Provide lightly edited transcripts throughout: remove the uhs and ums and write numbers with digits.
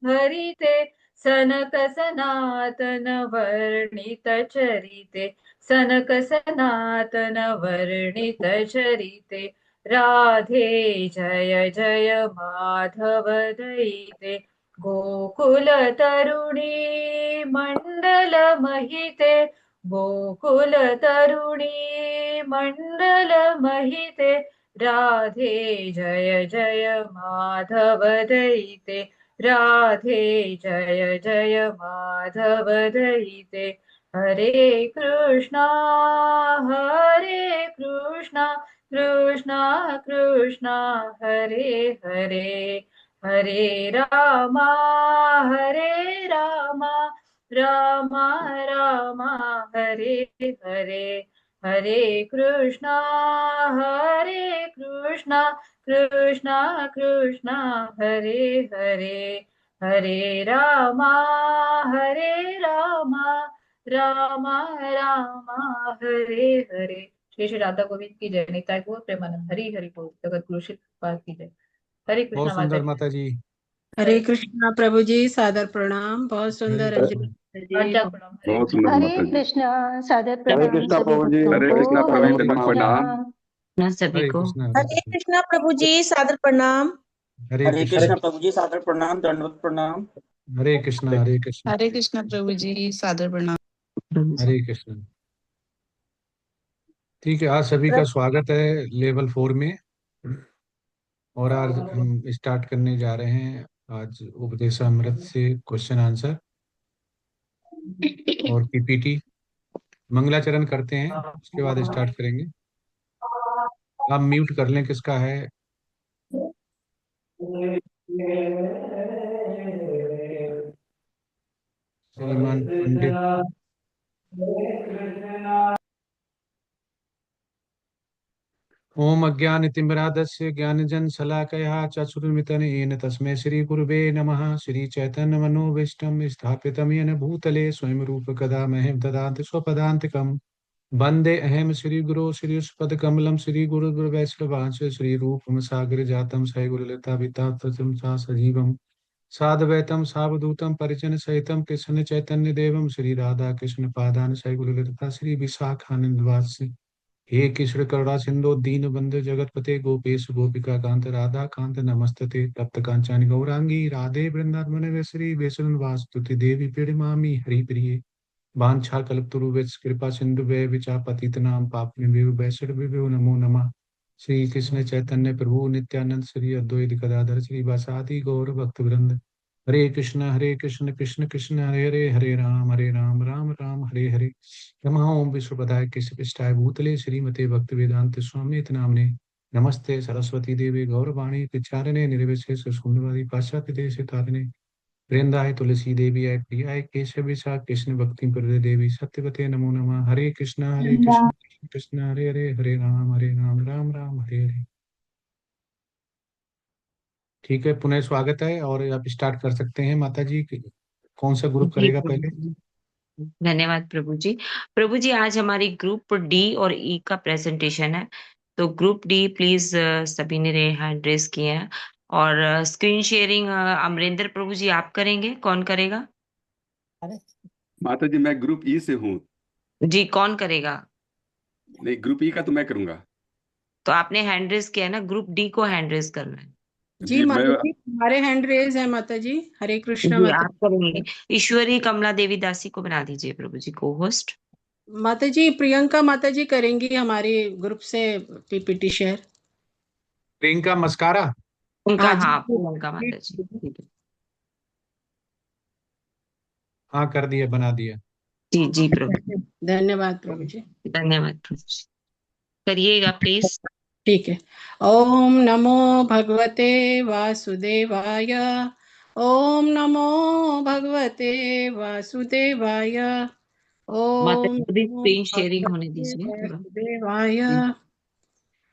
हरिते सनक सनातन वर्णित चरिते सनक सनातन वर्णित चरिते राधे जय जय माधव दयिते गोकुल तरुणी मंडल महिते गोकुल तरुणी मंडल महिते राधे जय जय माधव दयिते राधे जय जय माधव दयिते हरे कृष्णा कृष्णा कृष्णा हरे हरे हरे रामा रामा रामा हरे हरे हरे कृष्णा कृष्णा कृष्णा हरे हरे हरे रामा रामा रामा हरे हरे। श्री श्री राधा गोविंद की जय। निताय गौर प्रेमानंद हरि हरि बोल। जगत गुरु श्री कृपाल की जय। हरे बहुत कृष्णा माता सुंदर जी। माता जी। हरे कृष्णा प्रभु जी, सादर प्रणाम। बहुत सुंदर हरे अंजलि माता जी। प्रणाम। बहुत सुंदर हरे माता जी। कृष्णा, सादर हरे प्रणाम कृष्णा सभी प्रभु जी। भक्तों हरे को। कृष्णा हरे प्रभु जी, कृष्णा। प्रणाम। सभी हरे को कृष्णा हरे कृष्णा प्रभु जी, सादर प्रणाम। हरे हरे कृष्णा कृष्णा प्रभु जी, सादर प्रणाम, दंडवत प्रणाम। हरे कृष्णा हरे कृष्णा हरे कृष्णा प्रभु जी, सादर प्रणाम। हरे कृष्णा। ठीक है, आज सभी का स्वागत है लेवल 4 में। और आज हम स्टार्ट करने जा रहे हैं आज उपदेशामृत से क्वेश्चन आंसर और पीपीटी। मंगलाचरण करते हैं, उसके बाद स्टार्ट करेंगे। आप म्यूट कर लें, किसका है? श्रीमान पंडित। ओम अज्ञानतिमिरादस्य ज्ञानजनशलाकया चक्षुरुन्मिलितं येन तस्मै श्रीगुरुवे नमः। श्रीचैतन्यमनोभीष्टं स्थापितं येन भूतले स्वयं रूपकदा मह्यं ददाति स्वपदान्तिकम्। वन्दे अहं श्रीगुरो श्रीयुष्पदकमलं श्रीगुरुवैष्णवांश श्रीरूपं सागरजातं सैगुरुलतावितात्तचं सा सजीवम् साद्वैतं सावधूतं परिजनसहितं कृष्णचैतन्यदेवं श्रीराधाकृष्णपादान् सैगुरुलता श्रीविशाखानन्दवासि। हे कृष्ण करुणा सिंधु दीनबंधु जगतपते गोपेश गोपिका कांत राधा कांत नमस्तते तप्त कांचन गौरांगी राधे वृंदावनेश्वरी वैष्णवास्तुति देवी प्रेमामि हरिप्रिये वाञ्छा कल्पतरुभ्यश्च कृपा सिन्धुभ्यः विचापतितनां पापनेभ्यो वैष्णवेभ्यो नमो नमः। श्री कृष्ण चैतन्य प्रभु नित्यानंद श्री अद्वैत गदाधर श्री वासादि गौर भक्तवृंद। हरे कृष्ण कृष्ण कृष्ण हरे हरे हरे राम राम राम हरे हरे। नमः ओम विश्वपदाय कृष्णपृष्ठाय भूतले श्रीमते भक्ति वेदांत स्वामी नामने। नमस्ते सरस्वती देवी गौरवाणी पिचारणे निर्विशेष शून्यवादी पाश्चात्य देश तारिणे। वृंदाय तुलसी देवी आय प्रियाय केशव कृष्ण भक्ति प्रदे देवी सत्यवते नमो नमः। हरे कृष्ण कृष्ण कृष्ण हरे हरे हरे राम राम हरे हरे। ठीक है, पुनः स्वागत है और आप स्टार्ट कर सकते हैं। माता जी, कौन सा ग्रुप जी करेगा प्रभु पहले? जी, धन्यवाद प्रभु जी। प्रभु जी, आज हमारी ग्रुप डी और ई का प्रेजेंटेशन है। तो ग्रुप डी प्लीज, सभी ने हैंड रेस किए हैं। और स्क्रीन शेयरिंग अमरेंद्र प्रभु जी आप करेंगे? कौन करेगा? माता जी, मैं ग्रुप ई से हूँ। जी, कौन करेगा? नहीं, ग्रुप ई का तो मैं करूंगा। तो आपने हैंड रेस किया है ना, ग्रुप डी को हैंड रेस करना है। जी जी माता मैं जी, हमारे हैंड रेज है माता जी। हरे कृष्णा जी, माता आप करेंगे। ईश्वरी कमला देवी दासी को बना दीजिए प्रभु जी को होस्ट। माता जी, प्रियंका माता जी करेंगी हमारे ग्रुप से पीपीटी शेयर। प्रियंका मस्कारा। उनका, हाँ हाँ, जी। उनका माता जी, ठीक है। हाँ, कर दिया, बना दिया। जी जी प्रभु। धन्यवाद प्रभु जी। धन्यवाद प्रभु जी। करिएगा प्लीज। ठीक है। ओम नमो भगवते वासुदेवाय। ओम नमो भगवते वासुदेवाय। माता ओम जी को भी नमो स्क्रीन शेयरिंग होने भगवते दीजिए थोड़ा। वासुदेवाय। जी।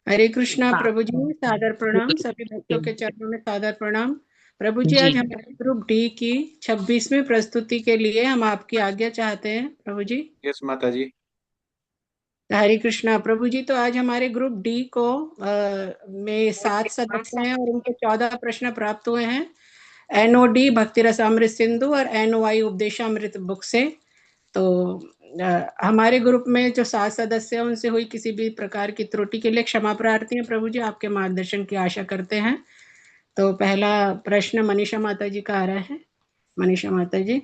हरे कृष्णा हाँ, प्रभु जी, सादर प्रणाम। सभी भक्तों के चरणों में सादर प्रणाम। प्रभु जी, जी आज हमारे ग्रुप डी की 26वीं प्रस्तुति के लिए हम आपकी आज्ञा चाहते हैं प्रभु जी। यस माता जी। हरे कृष्णा प्रभु जी। तो आज हमारे ग्रुप डी को में 7 सदस्य हैं और उनको 14 प्रश्न प्राप्त हुए हैं। NOD भक्ति रसामृत सिंधु और NOI उपदेशामृत बुक से। तो हमारे ग्रुप में जो 7 सदस्य हैं उनसे हुई किसी भी प्रकार की त्रुटि के लिए क्षमा प्रार्थी हैं प्रभु जी, आपके मार्गदर्शन की आशा करते हैं। तो पहला प्रश्न मनीषा माता जी का आ रहा है। मनीषा माता जी।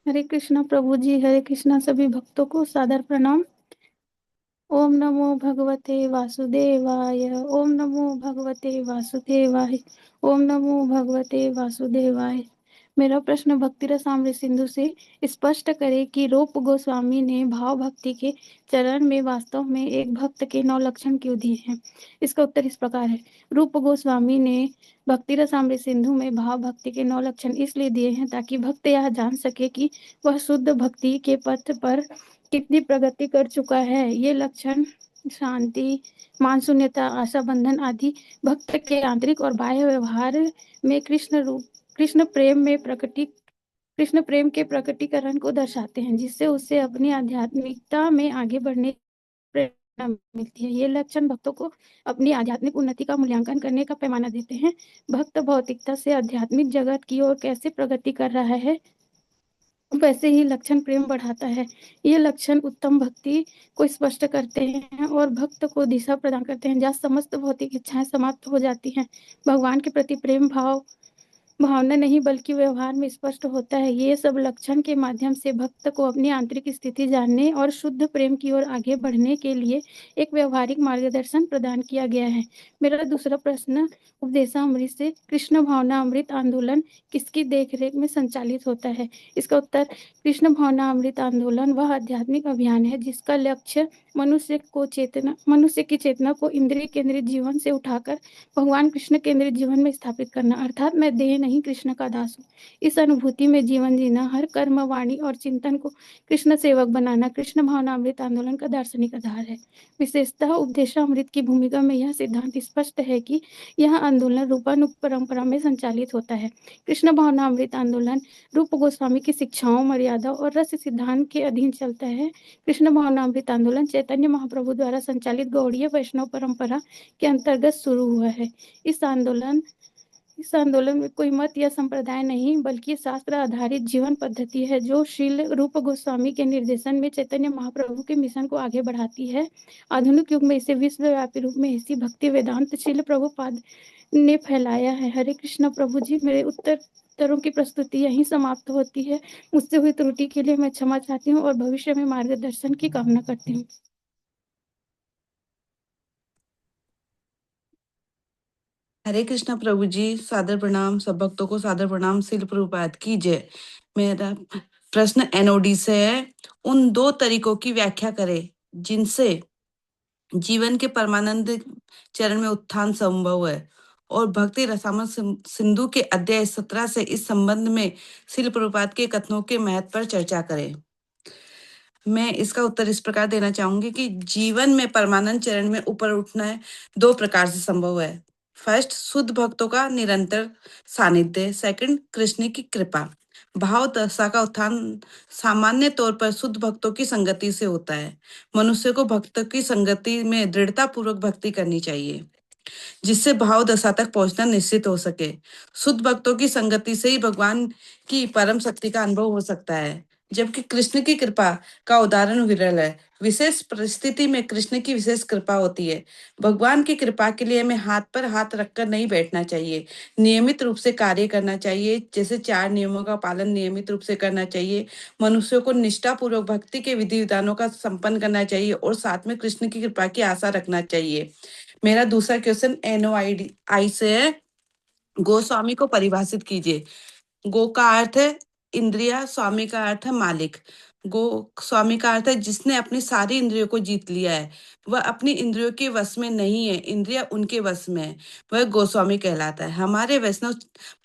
हरे कृष्णा प्रभु जी, हरे कृष्णा सभी भक्तों को सादर प्रणाम। ओम नमो भगवते वासुदेवाय, ओम नमो भगवते वासुदेवाय, ओम नमो भगवते वासुदेवाय। मेरा प्रश्न भक्ति रसामृत सिंधु से स्पष्ट करे कि रूप गोस्वामी ने भाव भक्ति के चरण में वास्तव में एक भक्त के 9 लक्षण क्यों दिए हैं। इसका उत्तर इस प्रकार है। रूप गोस्वामी ने भक्ति रसामृत सिंधु में भाव भक्ति के 9 लक्षण इसलिए दिए हैं ताकि भक्त यह जान सके कि वह शुद्ध भक्ति के पथ पर कितनी प्रगति कर चुका है। ये लक्षण शांति, मान शून्यता, आशा बंधन आदि भक्त के आंतरिक और बाह्य व्यवहार में कृष्ण प्रेम के प्रकटीकरण को दर्शाते हैं, जिससे उसे अपनी आध्यात्मिकता में आगे बढ़ने की प्रेरणा मिलती है। ये लक्षण भक्तों को अपनी आध्यात्मिक उन्नति का मूल्यांकन करने का पैमाना देते हैं। भक्त भौतिकता से आध्यात्मिक जगत की ओर कैसे प्रगति कर रहा है, वैसे ही लक्षण प्रेम बढ़ाता है। ये लक्षण उत्तम भक्ति को स्पष्ट करते हैं और भक्त को दिशा प्रदान करते हैं, जहाँ समस्त भौतिक इच्छाएं समाप्त हो जाती हैं। भगवान के प्रति प्रेम भावना नहीं बल्कि व्यवहार में स्पष्ट होता है। ये सब लक्षण के माध्यम से भक्त को अपनी आंतरिक स्थिति जानने और शुद्ध प्रेम की ओर आगे बढ़ने के लिए एक व्यवहारिक मार्गदर्शन प्रदान किया गया है। मेरा दूसरा प्रश्न उपदेशामृत से कृष्ण भावना अमृत आंदोलन किसकी देखरेख में संचालित होता है। इसका उत्तर कृष्ण भावना अमृत आंदोलन वह आध्यात्मिक अभियान है जिसका लक्ष्य मनुष्य की चेतना को इंद्रिय केंद्रित जीवन से उठाकर भगवान कृष्ण केंद्रित जीवन में स्थापित करना, अर्थात मैं देह नहीं कृष्ण का दास हूँ। इस अनुभूति में जीवन जीना, हर कर्म, वाणी और चिंतन को कृष्ण सेवक बनाना कृष्ण भावना अमृत आंदोलन का दार्शनिक आधार है। विशेषतः उपदेशामृत की भूमिका में यह सिद्धांत स्पष्ट है कि यह आंदोलन रूपानुग परंपरा में संचालित होता है। कृष्ण भावना अमृत आंदोलन रूप गोस्वामी की शिक्षाओं, मर्यादा और रस सिद्धांत के अधीन चलता है। कृष्ण भावना अमृत आंदोलन चैतन्य महाप्रभु द्वारा संचालित गौड़ीय वैष्णव परंपरा के अंतर्गत शुरू हुआ है। इस आंदोलन में कोई मत या संप्रदाय नहीं बल्कि शास्त्र आधारित जीवन पद्धति है जो श्रील रूप गोस्वामी के निर्देशन में चैतन्य महाप्रभु के मिशन को आगे बढ़ाती है। आधुनिक युग में इसे विश्वव्यापी रूप में ऐसी भक्ति वेदांत श्रील प्रभुपाद ने फैलाया है। हरे कृष्ण प्रभु जी, मेरे उत्तरों की प्रस्तुति यहीं समाप्त होती है। मुझसे हुई त्रुटि के लिए मैं क्षमा चाहती हूँ और भविष्य में मार्गदर्शन की कामना करती हूँ। हरे कृष्णा प्रभु जी, सादर प्रणाम। सब भक्तों को सादर प्रणाम। शिल प्रभुपाद की जय। मेरा प्रश्न NOD से है। उन 2 तरीकों की व्याख्या करें जिनसे जीवन के परमानंद चरण में उत्थान संभव है और भक्ति रसामृत सिंधु के अध्याय 17 से इस संबंध में शिल प्रभुपाद के कथनों के महत्व पर चर्चा करें। मैं इसका उत्तर इस प्रकार देना चाहूंगी कि जीवन में परमानंद चरण में ऊपर उठना 2 प्रकार से संभव है। फर्स्ट, शुद्ध भक्तों का निरंतर सानिध्य। सेकंड, कृष्ण की कृपा। भाव दशा का उत्थान सामान्य तौर पर शुद्ध भक्तों की संगति से होता है। मनुष्य को भक्तों की संगति में दृढ़ता पूर्वक भक्ति करनी चाहिए जिससे भाव दशा तक पहुंचना निश्चित हो सके। शुद्ध भक्तों की संगति से ही भगवान की परम शक्ति का अनुभव हो सकता है, जबकि कृष्ण की कृपा का उदाहरण विरल है। विशेष परिस्थिति में कृष्ण की विशेष कृपा होती है। भगवान की कृपा के लिए हमें हाथ पर हाथ रखकर नहीं बैठना चाहिए, नियमित रूप से कार्य करना चाहिए। जैसे 4 नियमों का पालन नियमित रूप से करना चाहिए, मनुष्यों को निष्ठापूर्वक भक्ति के विधि विधानों का संपन्न करना चाहिए और साथ में कृष्ण की कृपा की आशा रखना चाहिए। मेरा दूसरा क्वेश्चन NOI से है। गोस्वामी को परिभाषित कीजिए। गो का अर्थ है इंद्रिया, स्वामी का अर्थ है मालिक। गो स्वामी का अर्थ है जिसने अपनी सारी इंद्रियों को जीत लिया है, वह अपनी इंद्रियों के वश में नहीं है, इंद्रिया उनके वश में है, वह गोस्वामी कहलाता है। हमारे वैष्णव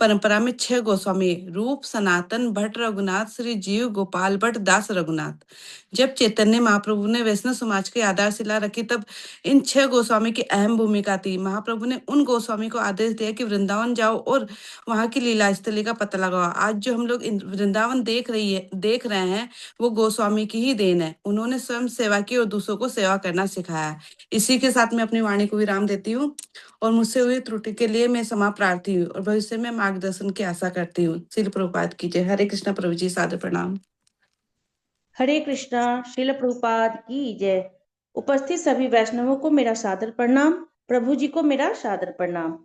परंपरा में 6 गोस्वामी, रूप, सनातन, भट्ट रघुनाथ, श्री जीव, गोपाल भट्ट, दास रघुनाथ। जब चैतन्य महाप्रभु ने वैष्णव समाज की आधारशिला रखी तब इन 6 गोस्वामी की अहम भूमिका थी। महाप्रभु ने उन गोस्वामी को आदेश दिया कि वृंदावन जाओ और वहां की लीला स्थली का पता लगाओ। आज जो हम लोग वृंदावन देख रहे हैं वो वो गोस्वामी की ही देन है। उन्होंने स्वयं सेवा की और दूसरों को सेवा करना सिखाया। इसी के साथ मैं अपनी वाणी को विराम देती हूँ और मुझसे हुई त्रुटि के लिए मैं क्षमा प्रार्थी हूँ और भविष्य में मार्गदर्शन की आशा करती हूँ। श्रील प्रभुपाद की जय। हरे कृष्णा प्रभु जी, सादर प्रणाम। हरे कृष्णा। श्रील प्रभुपाद की जय। उपस्थित सभी वैष्णवों को मेरा सादर प्रणाम। प्रभु जी को मेरा सादर प्रणाम।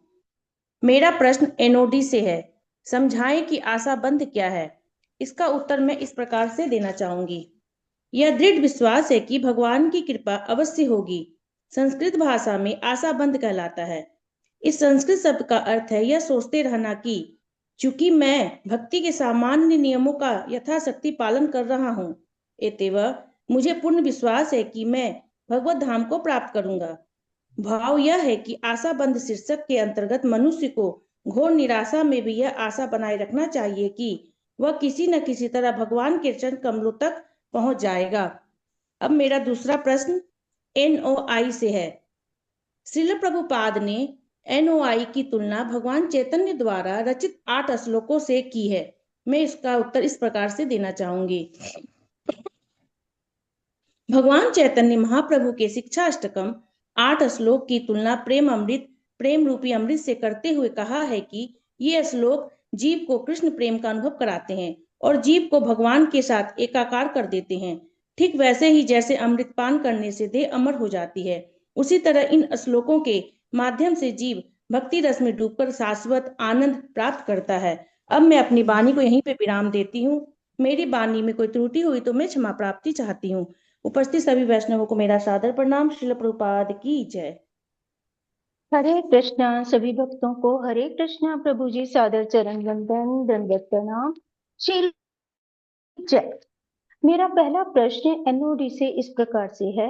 मेरा प्रश्न एनओडी से है। समझाएं कि आशाबंध क्या है। इसका उत्तर मैं इस प्रकार से देना चाहूंगी। यह दृढ़ विश्वास है कि भगवान की कृपा अवश्य होगी। संस्कृत भाषा में आशाबंध कहलाता है। इस संस्कृत शब्द का अर्थ है यह सोचते रहना कि चूंकि मैं भक्ति के सामान्य नियमों का यथाशक्ति पालन कर रहा हूँ, अतएव मुझे पूर्ण विश्वास है कि मैं भगवत धाम को प्राप्त करूंगा। भाव यह है कि आशाबंध शीर्षक के अंतर्गत मनुष्य को घोर निराशा में भी यह आशा बनाए रखना चाहिए कि वह किसी न किसी तरह भगवान के चरण कमलों तक पहुंच जाएगा। अब मेरा दूसरा प्रश्न एनओआई से है। श्रील प्रभुपाद ने एनओआई की तुलना भगवान चैतन्य द्वारा रचित 8 श्लोकों से की है। मैं इसका उत्तर इस प्रकार से देना चाहूंगी। भगवान चैतन्य महाप्रभु के शिक्षा अष्टकम 8 श्लोक की तुलना प्रेम रूपी अमृत से करते हुए कहा है कि ये श्लोक जीव को कृष्ण प्रेम का अनुभव कराते हैं और जीव को भगवान के साथ एकाकार कर देते हैं। ठीक वैसे ही जैसे अमृत पान करने से देह अमर हो जाती है, उसी तरह इन श्लोकों के माध्यम से जीव भक्ति रस में डूबकर शाश्वत आनंद प्राप्त करता है। अब मैं अपनी वाणी को यहीं पे विराम देती हूँ। मेरी वाणी में कोई त्रुटि हुई तो मैं क्षमा प्राप्ति चाहती हूँ। उपस्थित सभी वैष्णवों को मेरा सादर प्रणाम। श्रील प्रभुपाद की जय। हरे कृष्णा। सभी भक्तों को हरे कृष्णा। प्रभु जी सादर चरण वंदन, दंडवत प्रणाम, श्री जय। मेरा पहला प्रश्न एनओडी से इस प्रकार से है।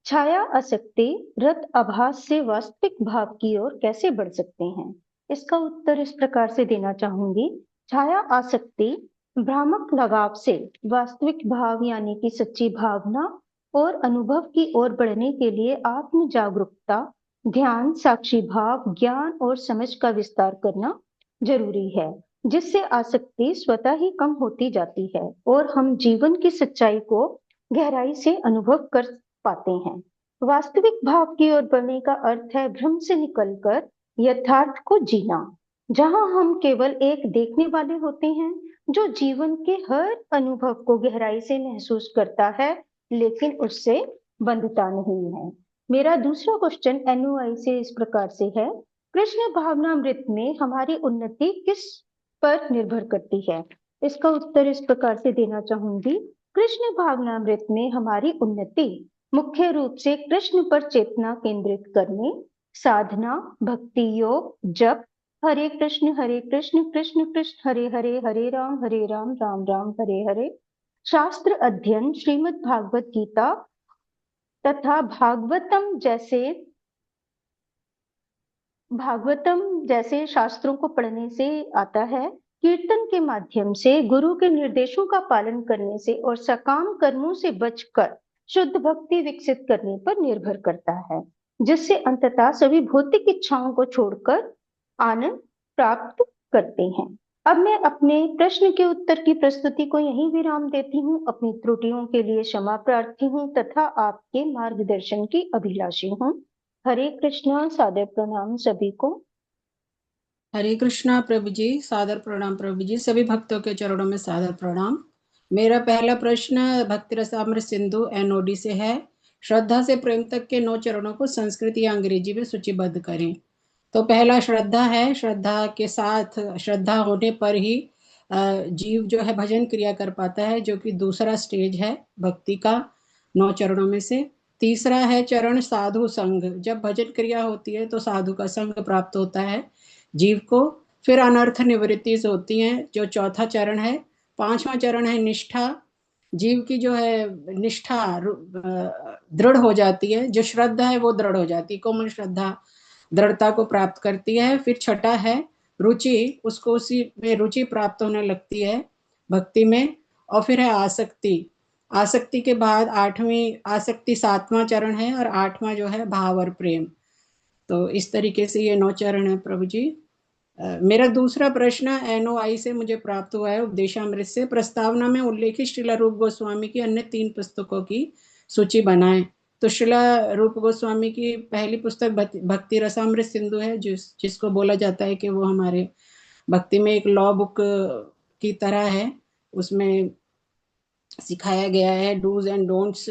छाया आसक्ति रत आभास से वास्तविक भाव की ओर कैसे बढ़ सकते हैं? इसका उत्तर इस प्रकार से देना चाहूंगी। छाया आसक्ति भ्रामक लगाव से वास्तविक भाव यानी कि सच्ची भावना और अनुभव की ओर बढ़ने के लिए आत्म जागरूकता, ध्यान, साक्षी भाव, ज्ञान और समझ का विस्तार करना जरूरी है, जिससे आसक्ति स्वतः ही कम होती जाती है और हम जीवन की सच्चाई को गहराई से अनुभव कर पाते हैं। वास्तविक भाव की ओर बढ़ने का अर्थ है भ्रम से निकलकर यथार्थ को जीना, जहां हम केवल एक देखने वाले होते हैं जो जीवन के हर अनुभव को गहराई से महसूस करता है लेकिन उससे बंधता नहीं है। मेरा दूसरा क्वेश्चन एनओआई से इस प्रकार से है। कृष्ण भावनामृत में हमारी उन्नति किस पर निर्भर करती है? इसका उत्तर इस प्रकार से देना चाहूंगी। कृष्ण भावनामृत में हमारी उन्नति मुख्य रूप से कृष्ण पर चेतना केंद्रित करने, साधना, भक्ति योग, जप, हरे कृष्ण कृष्ण कृष्ण हरे हरे, हरे राम राम राम हरे हरे, शास्त्र अध्ययन, श्रीमद् भागवत गीता तथा भागवतम जैसे शास्त्रों को पढ़ने से आता है। कीर्तन के माध्यम से, गुरु के निर्देशों का पालन करने से और सकाम कर्मों से बचकर शुद्ध भक्ति विकसित करने पर निर्भर करता है, जिससे अंततः सभी भौतिक इच्छाओं को छोड़कर आनंद प्राप्त करते हैं। अब मैं अपने प्रश्न के उत्तर की प्रस्तुति को यहीं विराम देती हूँ। अपनी त्रुटियों के लिए क्षमा प्रार्थी हूँ तथा आपके मार्गदर्शन की अभिलाषी हूँ। हरे कृष्णा। सादर प्रणाम सभी को। हरे कृष्णा प्रभु जी, सादर प्रणाम प्रभु जी। सभी भक्तों के चरणों में सादर प्रणाम। मेरा पहला प्रश्न भक्ति रसामृत सिंधु एनओडी से है। श्रद्धा से प्रेम तक के 9 चरणों को संस्कृत या अंग्रेजी में सूचीबद्ध करें। तो पहला श्रद्धा है। श्रद्धा के साथ, श्रद्धा होने पर ही जीव जो है भजन क्रिया कर पाता है, जो कि दूसरा स्टेज है भक्ति का 9 चरणों में से। तीसरा है चरण साधु संग। जब भजन क्रिया होती है तो साधु का संग प्राप्त होता है जीव को। फिर अनर्थ निवृत्ति होती हैं, जो चौथा चरण है। 5वां चरण है निष्ठा। जीव की जो है निष्ठा दृढ़ हो जाती है, जो श्रद्धा है वो दृढ़ हो जाती है, कोमल श्रद्धा दृढ़ता को प्राप्त करती है। फिर छठा है रुचि, उसको उसी में रुचि प्राप्त होने लगती है भक्ति में। और फिर है आसक्ति। आसक्ति के बाद 8वीं आसक्ति 7वां चरण है और 8वां जो है भाव और प्रेम। तो इस तरीके से ये 9 चरण है प्रभु जी। मेरा दूसरा प्रश्न एनओआई से मुझे प्राप्त हुआ है, उपदेशामृत से। प्रस्तावना में उल्लेखित श्रीला रूप गोस्वामी की अन्य 3 पुस्तकों की सूची बनाएं। तो श्रीला रूप गोस्वामी की पहली पुस्तक भक्ति रसामृत सिंधु है, जिसको बोला जाता है कि वो हमारे भक्ति में एक लॉ बुक की तरह है। उसमें सिखाया गया है, डूज एंड डोंट्स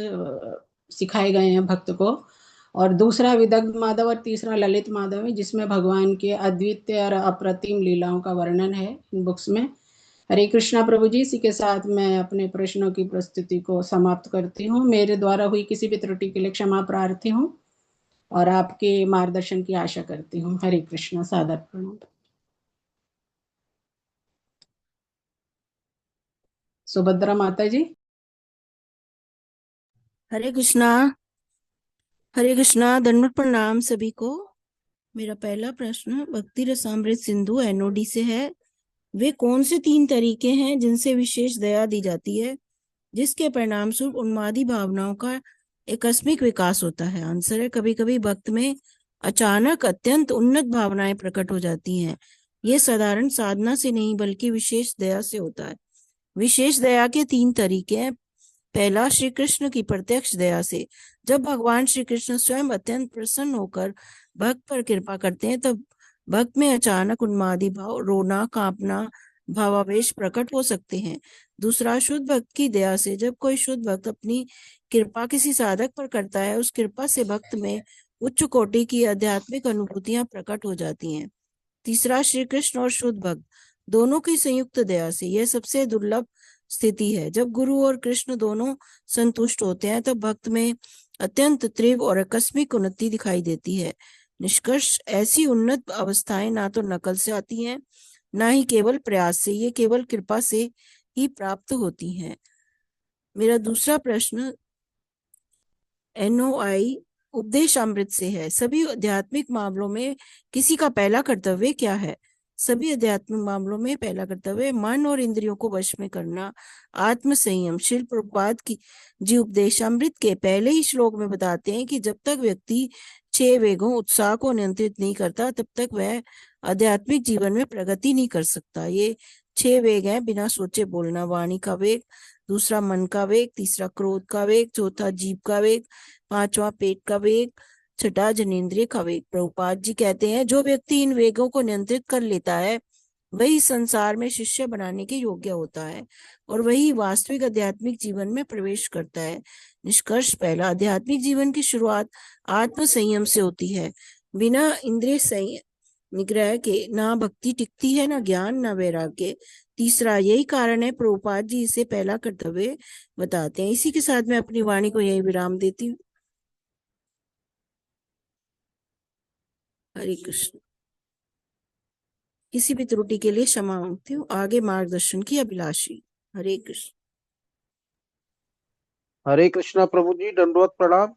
सिखाए गए हैं भक्त को। और दूसरा विदग्ध माधव और तीसरा ललित माधव है, जिसमें भगवान की अद्वितीय और अप्रतिम लीलाओं का वर्णन है इन बुक्स में। हरे कृष्णा प्रभु जी, इसी के साथ मैं अपने प्रश्नों की प्रस्तुति को समाप्त करती हूँ। मेरे द्वारा हुई किसी भी त्रुटि के लिए क्षमा प्रार्थी हूँ और आपके मार्गदर्शन की आशा करती हूँ। हरे कृष्णा, सादर प्रणाम। सुभद्रा माता जी। हरे कृष्णा, हरे कृष्णा, दंडवत प्रणाम सभी को। मेरा पहला प्रश्न भक्ति रसामृत सिंधु एनओडी से है। वे कौन से 3 तरीके हैं जिनसे विशेष दया दी जाती है, जिसके परिणाम स्वरूप उन्मादी भावनाओं का आकस्मिक विकास होता है? आंसर है, कभी कभी भक्त में अचानक अत्यंत उन्नत भावनाएं प्रकट हो जाती हैं। ये साधारण साधना से नहीं बल्कि विशेष दया से होता है। विशेष दया के 3 तरीके हैं। पहला, श्री कृष्ण की प्रत्यक्ष दया से। जब भगवान श्री कृष्ण स्वयं अत्यंत प्रसन्न होकर भक्त पर कृपा करते हैं, तब भक्त में अचानक उन्मादी भाव, रोना, कांपना, भावावेश प्रकट हो सकते हैं। दूसरा, शुद्ध भक्त की दया से। जब कोई शुद्ध भक्त अपनी कृपा किसी साधक पर करता है, उस कृपा से भक्त में उच्च कोटि की आध्यात्मिक अनुभूतियां प्रकट हो जाती हैं। तीसरा, श्री कृष्ण और शुद्ध भक्त दोनों की संयुक्त दया से। यह सबसे दुर्लभ स्थिति है। जब गुरु और कृष्ण दोनों संतुष्ट होते हैं, तब भक्त में अत्यंत तीव्र और आकस्मिक उन्नति दिखाई देती है। निष्कर्ष, ऐसी उन्नत अवस्थाएं ना तो नकल से आती हैं, ना ही केवल प्रयास से, ये केवल कृपा से ही प्राप्त होती हैं। मेरा दूसरा प्रश्न एनओआई उपदेशामृत से है। सभी आध्यात्मिक मामलों में किसी का पहला कर्तव्य क्या है? सभी आध्यात्मिक मामलों में पहला कर्तव्य मन और इंद्रियों को वश में करना, आत्म संयम। श्रील प्रभुपाद की जी उपदेशामृत के पहले ही श्लोक में बताते हैं कि जब तक व्यक्ति 6 वेगों उत्साह को नियंत्रित नहीं करता, तब तक वह आध्यात्मिक जीवन में प्रगति नहीं कर सकता। ये 6 वेग हैं: बिना सोचे बोलना, वाणी का वेग; दूसरा मन का वेग; तीसरा क्रोध का वेग; चौथा जीभ का वेग; पांचवा पेट का वेग; छठा जनेंद्रिय का वेग। प्रभुपाद जी कहते हैं, जो व्यक्ति इन वेगों को नियंत्रित कर लेता है, वही संसार में शिष्य बनाने के योग्य होता है और वही वास्तविक आध्यात्मिक जीवन में प्रवेश करता है। निष्कर्ष, पहला, आध्यात्मिक जीवन की शुरुआत आत्म संयम से होती है। बिना इंद्रिय संयम निग्रह के ना भक्ति टिकती है, ना ज्ञान, ना वैराग्य। तीसरा, यही कारण है प्रभुपाद जी इसे पहला कर्तव्य बताते हैं। इसी के साथ मैं अपनी वाणी को यही विराम देती हूँ। हरे कृष्ण। किसी भी त्रुटि के लिए क्षमा मांगती हूँ। आगे मार्गदर्शन की अभिलाषी। हरे कृष्ण। हरे कृष्णा प्रभु जी, दंडवत प्रणाम।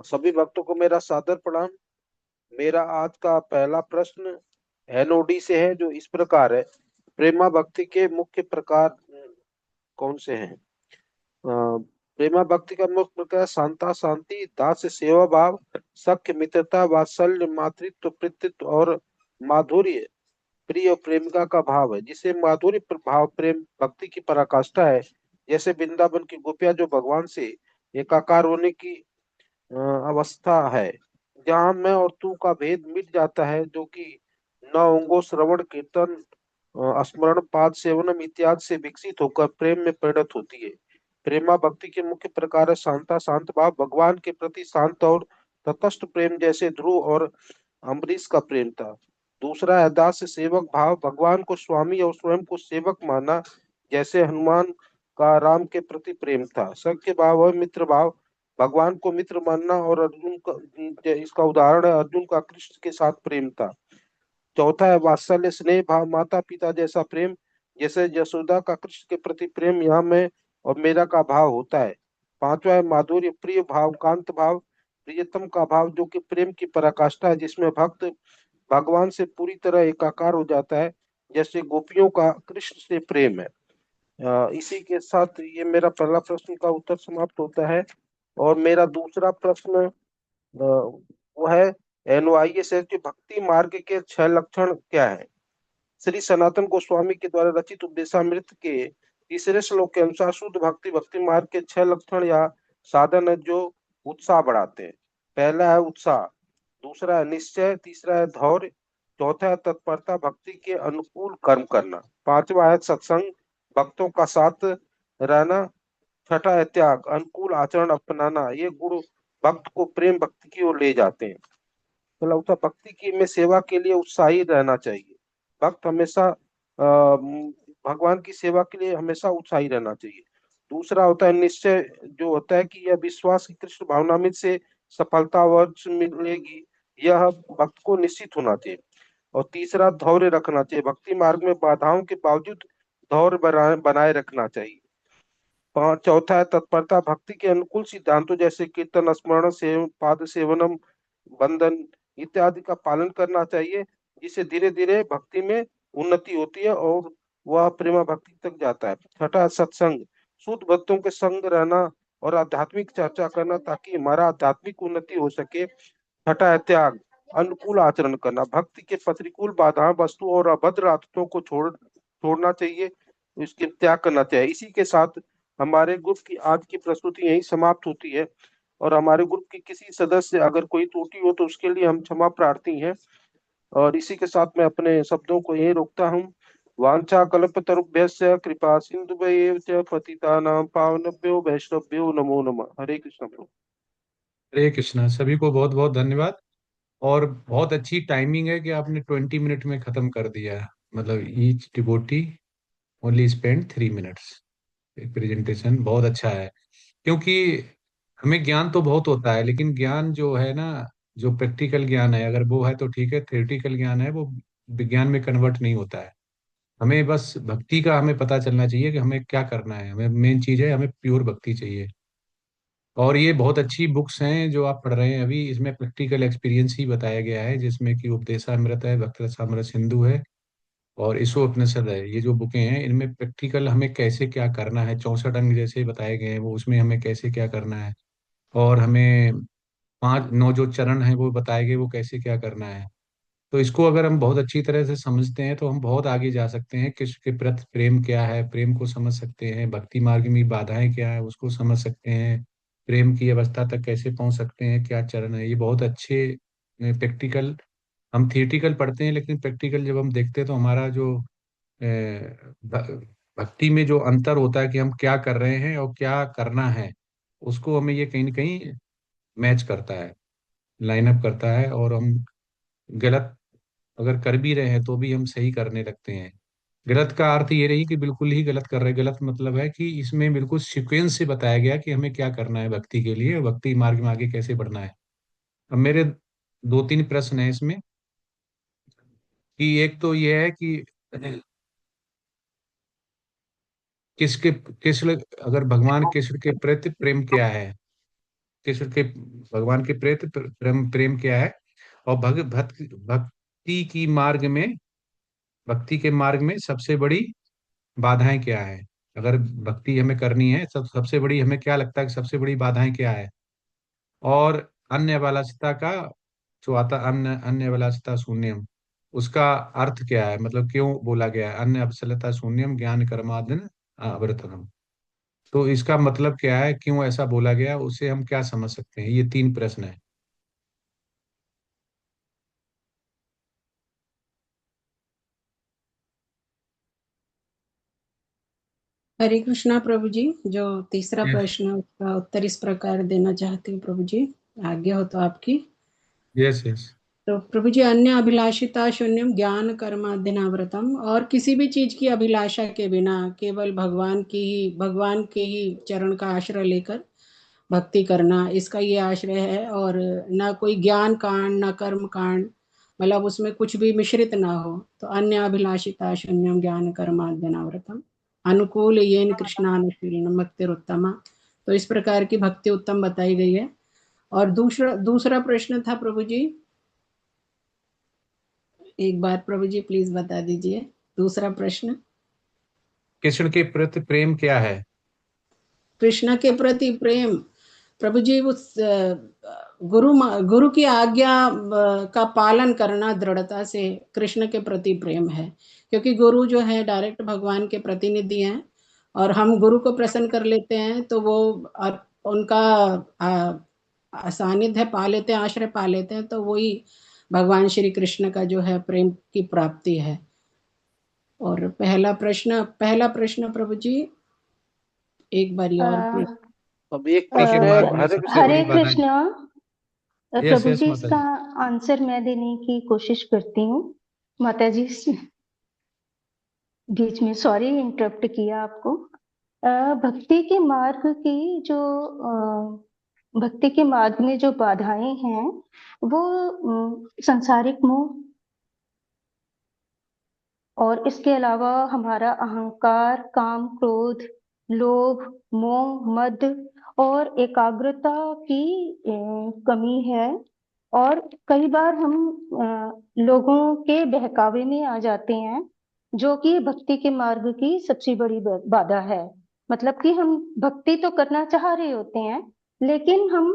सभी भक्तों को मेरा सादर प्रणाम। मेरा आज का पहला प्रश्न एनओडी से है, जो इस प्रकार है: प्रेमा भक्ति के मुख्य प्रकार कौन से हैं? प्रेमा भक्ति का मुख्य प्रकार शांता शांति, दास सेवा भाव, सख्य मित्रता, वात्सल्य, मातृत्व, पितृत्व और माधुर्य प्रिय और प्रेमिका का भाव है, जिसे माधुर्य भाव प्रेम भक्ति की पराकाष्ठा है। जैसे वृंदावन की गोपियां जो भगवान से एकाकार होने की अवस्था है, जहाँ मैं और तू का भेद मिट जाता है, जो कि 9 अंगों श्रवण कीर्तन स्मरण पाद सेवनम इत्यादि से विकसित होकर प्रेम में परिणत होती है। प्रेमा भक्ति के मुख्य प्रकार है शांता शांत भाव, भगवान के प्रति शांत और तटस्थ प्रेम, जैसे ध्रुव और अम्बरीश का प्रेम था। दूसरा है दास्य सेवक भाव, भगवान को स्वामी और स्वयं को सेवक माना, जैसे हनुमान का राम के प्रति प्रेम था। सख्य भाव और मित्र भाव, भगवान को मित्र मानना, और अर्जुन का इसका उदाहरण है अर्जुन का कृष्ण के साथ प्रेम था। चौथा है वात्सल्य स्नेह भाव, माता पिता जैसा प्रेम, जैसे यशोदा का कृष्ण के प्रति प्रेम यहाँ मैं और मेरा का भाव होता है। पांचवा है माधुर्य प्रिय भाव, कांत भाव, प्रियतम का भाव, जो कि प्रेम की पराकाष्ठा है, जिसमें भक्त भगवान से पूरी तरह एकाकार हो जाता है, जैसे गोपियों का कृष्ण से प्रेम है। इसी के साथ ये मेरा पहला प्रश्न का उत्तर समाप्त होता है। और मेरा दूसरा प्रश्न वो है एनवाईएस है कि भक्ति मार्ग के 6 लक्षण क्या है? श्री सनातन गोस्वामी के द्वारा रचित उपदेशामृत के तीसरे श्लोक के अनुसार शुद्ध भक्ति भक्ति मार्ग के 6 लक्षण या साधन है जो उत्साह बढ़ाते हैं। पहला है उत्साह, दूसरा है निश्चय, तीसरा है धैर्य, चौथा है तत्परता भक्ति के अनुकूल कर्म करना, पांचवा है सत्संग भक्तों का साथ रहना, छठा है त्याग अनुकूल आचरण अपनाना। ये गुण भक्त को प्रेम भक्ति की ओर ले जाते हैं। तो लगता भक्ति की में सेवा के लिए उत्साही रहना चाहिए। भक्त हमेशा भगवान की सेवा के लिए हमेशा उत्साही रहना चाहिए। दूसरा होता है निश्चय, जो होता है कि यह विश्वास की कृष्ण भावनामृत से सफलता अवश्य मिलेगी, यह भक्त को निश्चित होना चाहिए। और तीसरा धैर्य रखना चाहिए, भक्ति मार्ग में बाधाओं के बावजूद धैर्य बनाए रखना चाहिए। चौथा है तत्परता, भक्ति के अनुकूल सिद्धांतों जैसे कीर्तन स्मरण पाद सेवनम बंधन इत्यादि का पालन करना चाहिए, जिससे धीरे धीरे भक्ति में उन्नति होती है और वह प्रेमा भक्ति तक जाता है। छठा है सत्संग, शुद्ध भक्तों के संग रहना और आध्यात्मिक चर्चा करना ताकि हमारा आध्यात्मिक उन्नति हो सके। छठा है त्याग, अनुकूल आचरण करना, भक्ति के प्रतिकूल बाधा वस्तु और अभद्र आदतों को छोड़ना चाहिए, इसके त्याग करना चाहिए। इसी के साथ हमारे ग्रुप की आज की प्रस्तुति यही समाप्त होती है और हमारे ग्रुप की किसी सदस्य अगर कोई त्रुटि हो तो उसके लिए हम क्षमा प्रार्थी हैं। और इसी के साथ मैं अपने शब्दों को यही रोकता हूँ। वांछा कल्पतरुभ्यस्य कृपा सिंधुभ्येव च पतितानां पावनेभ्यो वैष्णवेभ्यो नमो नमः। हरे कृष्ण प्रभु। हरे कृष्णा। सभी को बहुत बहुत धन्यवाद। और बहुत अच्छी टाइमिंग है कि आपने 20 मिनट में खत्म कर दिया। मतलब each devotee only spend 3 minutes. Presentation बहुत अच्छा है, क्योंकि हमें ज्ञान तो बहुत होता है, लेकिन ज्ञान जो है ना, जो प्रैक्टिकल ज्ञान है अगर वो है तो ठीक है, थ्योरेटिकल ज्ञान है वो विज्ञान में कन्वर्ट नहीं होता है। हमें बस भक्ति का हमें पता चलना चाहिए कि हमें क्या करना है। हमें मेन चीज है, हमें प्योर भक्ति चाहिए। और ये बहुत अच्छी बुक्स हैं जो आप पढ़ रहे हैं अभी, इसमें प्रैक्टिकल एक्सपीरियंस ही बताया गया है, जिसमें कि उपदेशामृत है, भक्त रसामृत सिंधु है और ईशोपनिषद है। ये जो बुकें हैं इनमें प्रैक्टिकल हमें कैसे क्या करना है, 64 अंग जैसे बताए गए हैं वो, उसमें हमें कैसे क्या करना है। और हमें 5 9 जो चरण है वो बताए गए, वो कैसे क्या करना है। तो इसको अगर हम बहुत अच्छी तरह से समझते हैं तो हम बहुत आगे जा सकते हैं। कृष्ण के प्रति प्रेम क्या है, प्रेम को समझ सकते हैं। भक्ति मार्ग में बाधाएं क्या है उसको समझ सकते हैं। प्रेम की अवस्था तक कैसे पहुंच सकते हैं, क्या चरण है। ये बहुत अच्छे प्रैक्टिकल, हम थियोरिटिकल पढ़ते हैं लेकिन प्रैक्टिकल जब हम देखते हैं तो हमारा जो भक्ति में जो अंतर होता है कि हम क्या कर रहे हैं और क्या करना है, उसको हमें ये कहीं ना कहीं मैच करता है, लाइन अप करता है। और हम गलत अगर कर भी रहे हैं तो भी हम सही करने लगते हैं। गलत का अर्थ ये नहीं कि बिल्कुल ही गलत कर रहे हैं, गलत मतलब है कि इसमें बिल्कुल सीक्वेंस से बताया गया कि हमें क्या करना है भक्ति के लिए, और भक्ति मार्ग में आगे कैसे बढ़ना है। अब मेरे 2 3 प्रश्न हैं इसमें, कि एक तो ये है कि किसके कृष्ण, अगर भगवान कृष्ण के प्रति प्रेम क्या है, कृष्ण के भगवान के प्रति प्रेम प्रेम क्या है। और भक्ति की मार्ग में, भक्ति के मार्ग में सबसे बड़ी बाधाएं क्या है। अगर भक्ति हमें करनी है, सबसे बड़ी हमें क्या लगता है कि सबसे बड़ी बाधाएं क्या है। और अन्य अभिलाषिता का जो आता, अन्य अभिलाषिता शून्यम, उसका अर्थ क्या है, मतलब क्यों बोला गया है अन्य अभिलाषिता शून्यम ज्ञान कर्मादि अवर्तनम। तो इसका मतलब क्या है, क्यों ऐसा बोला गया, उसे हम क्या समझ सकते हैं। ये 3 प्रश्न है। हरे कृष्णा प्रभु जी। जो तीसरा यस प्रश्न है उसका उत्तर इस प्रकार देना चाहती हूँ प्रभु जी, आज्ञा हो तो आपकी। Yes yes. तो प्रभु जी, अन्य अभिलाषिता शून्यम ज्ञान कर्माध्यनाव्रतम, और किसी भी चीज की अभिलाषा के बिना केवल भगवान के ही चरण का आश्रय लेकर भक्ति करना, इसका ये आश्रय है। और ना कोई ज्ञान कांड ना कर्म कांड, मतलब उसमें कुछ भी मिश्रित ना हो। तो अन्य अभिलाषिता शून्यम ज्ञान कर्माध्यनाव्रतम अनुकूल येन कृष्णानुशीलनम भक्तिरुत्तमा। तो इस प्रकार की भक्ति उत्तम बताई गई है। और दूसरा प्रश्न था प्रभु जी, एक बार प्रभु जी प्लीज बता दीजिए दूसरा प्रश्न। कृष्ण के प्रति प्रेम क्या है। कृष्ण के प्रति प्रेम, प्रभु जी उस गुरु की आज्ञा का पालन करना दृढ़ता से कृष्ण के प्रति प्रेम है, क्योंकि गुरु जो है डायरेक्ट भगवान के प्रतिनिधि हैं, और हम गुरु को प्रसन्न कर लेते हैं तो वो उनका सानिध्य पा लेते हैं, आश्रय पा लेते हैं, तो वही भगवान श्री कृष्ण का जो है प्रेम की प्राप्ति है। और पहला प्रश्न प्रभु जी एक बारी और अब एक के प्रश्न है, मार्ग में हरे सबसे कृष्ण हरे बड़ी बाधाएं। कृष्ण यस प्रभु यस जी, माता इसका जी। आंसर मैं देने की कोशिश करती हूँ। माता जी, बीच में सॉरी इंटरप्ट किया आपको। भक्ति के मार्ग की जो भक्ति के मार्ग में जो बाधाएं हैं वो संसारिक मोह, और इसके अलावा हमारा अहंकार, काम, क्रोध, लोभ, मोह, मद और एकाग्रता की कमी है। और कई बार हम लोगों के बहकावे में आ जाते हैं, जो कि भक्ति के मार्ग की सबसे बड़ी बाधा है। मतलब कि हम भक्ति तो करना चाह रहे होते हैं, लेकिन हम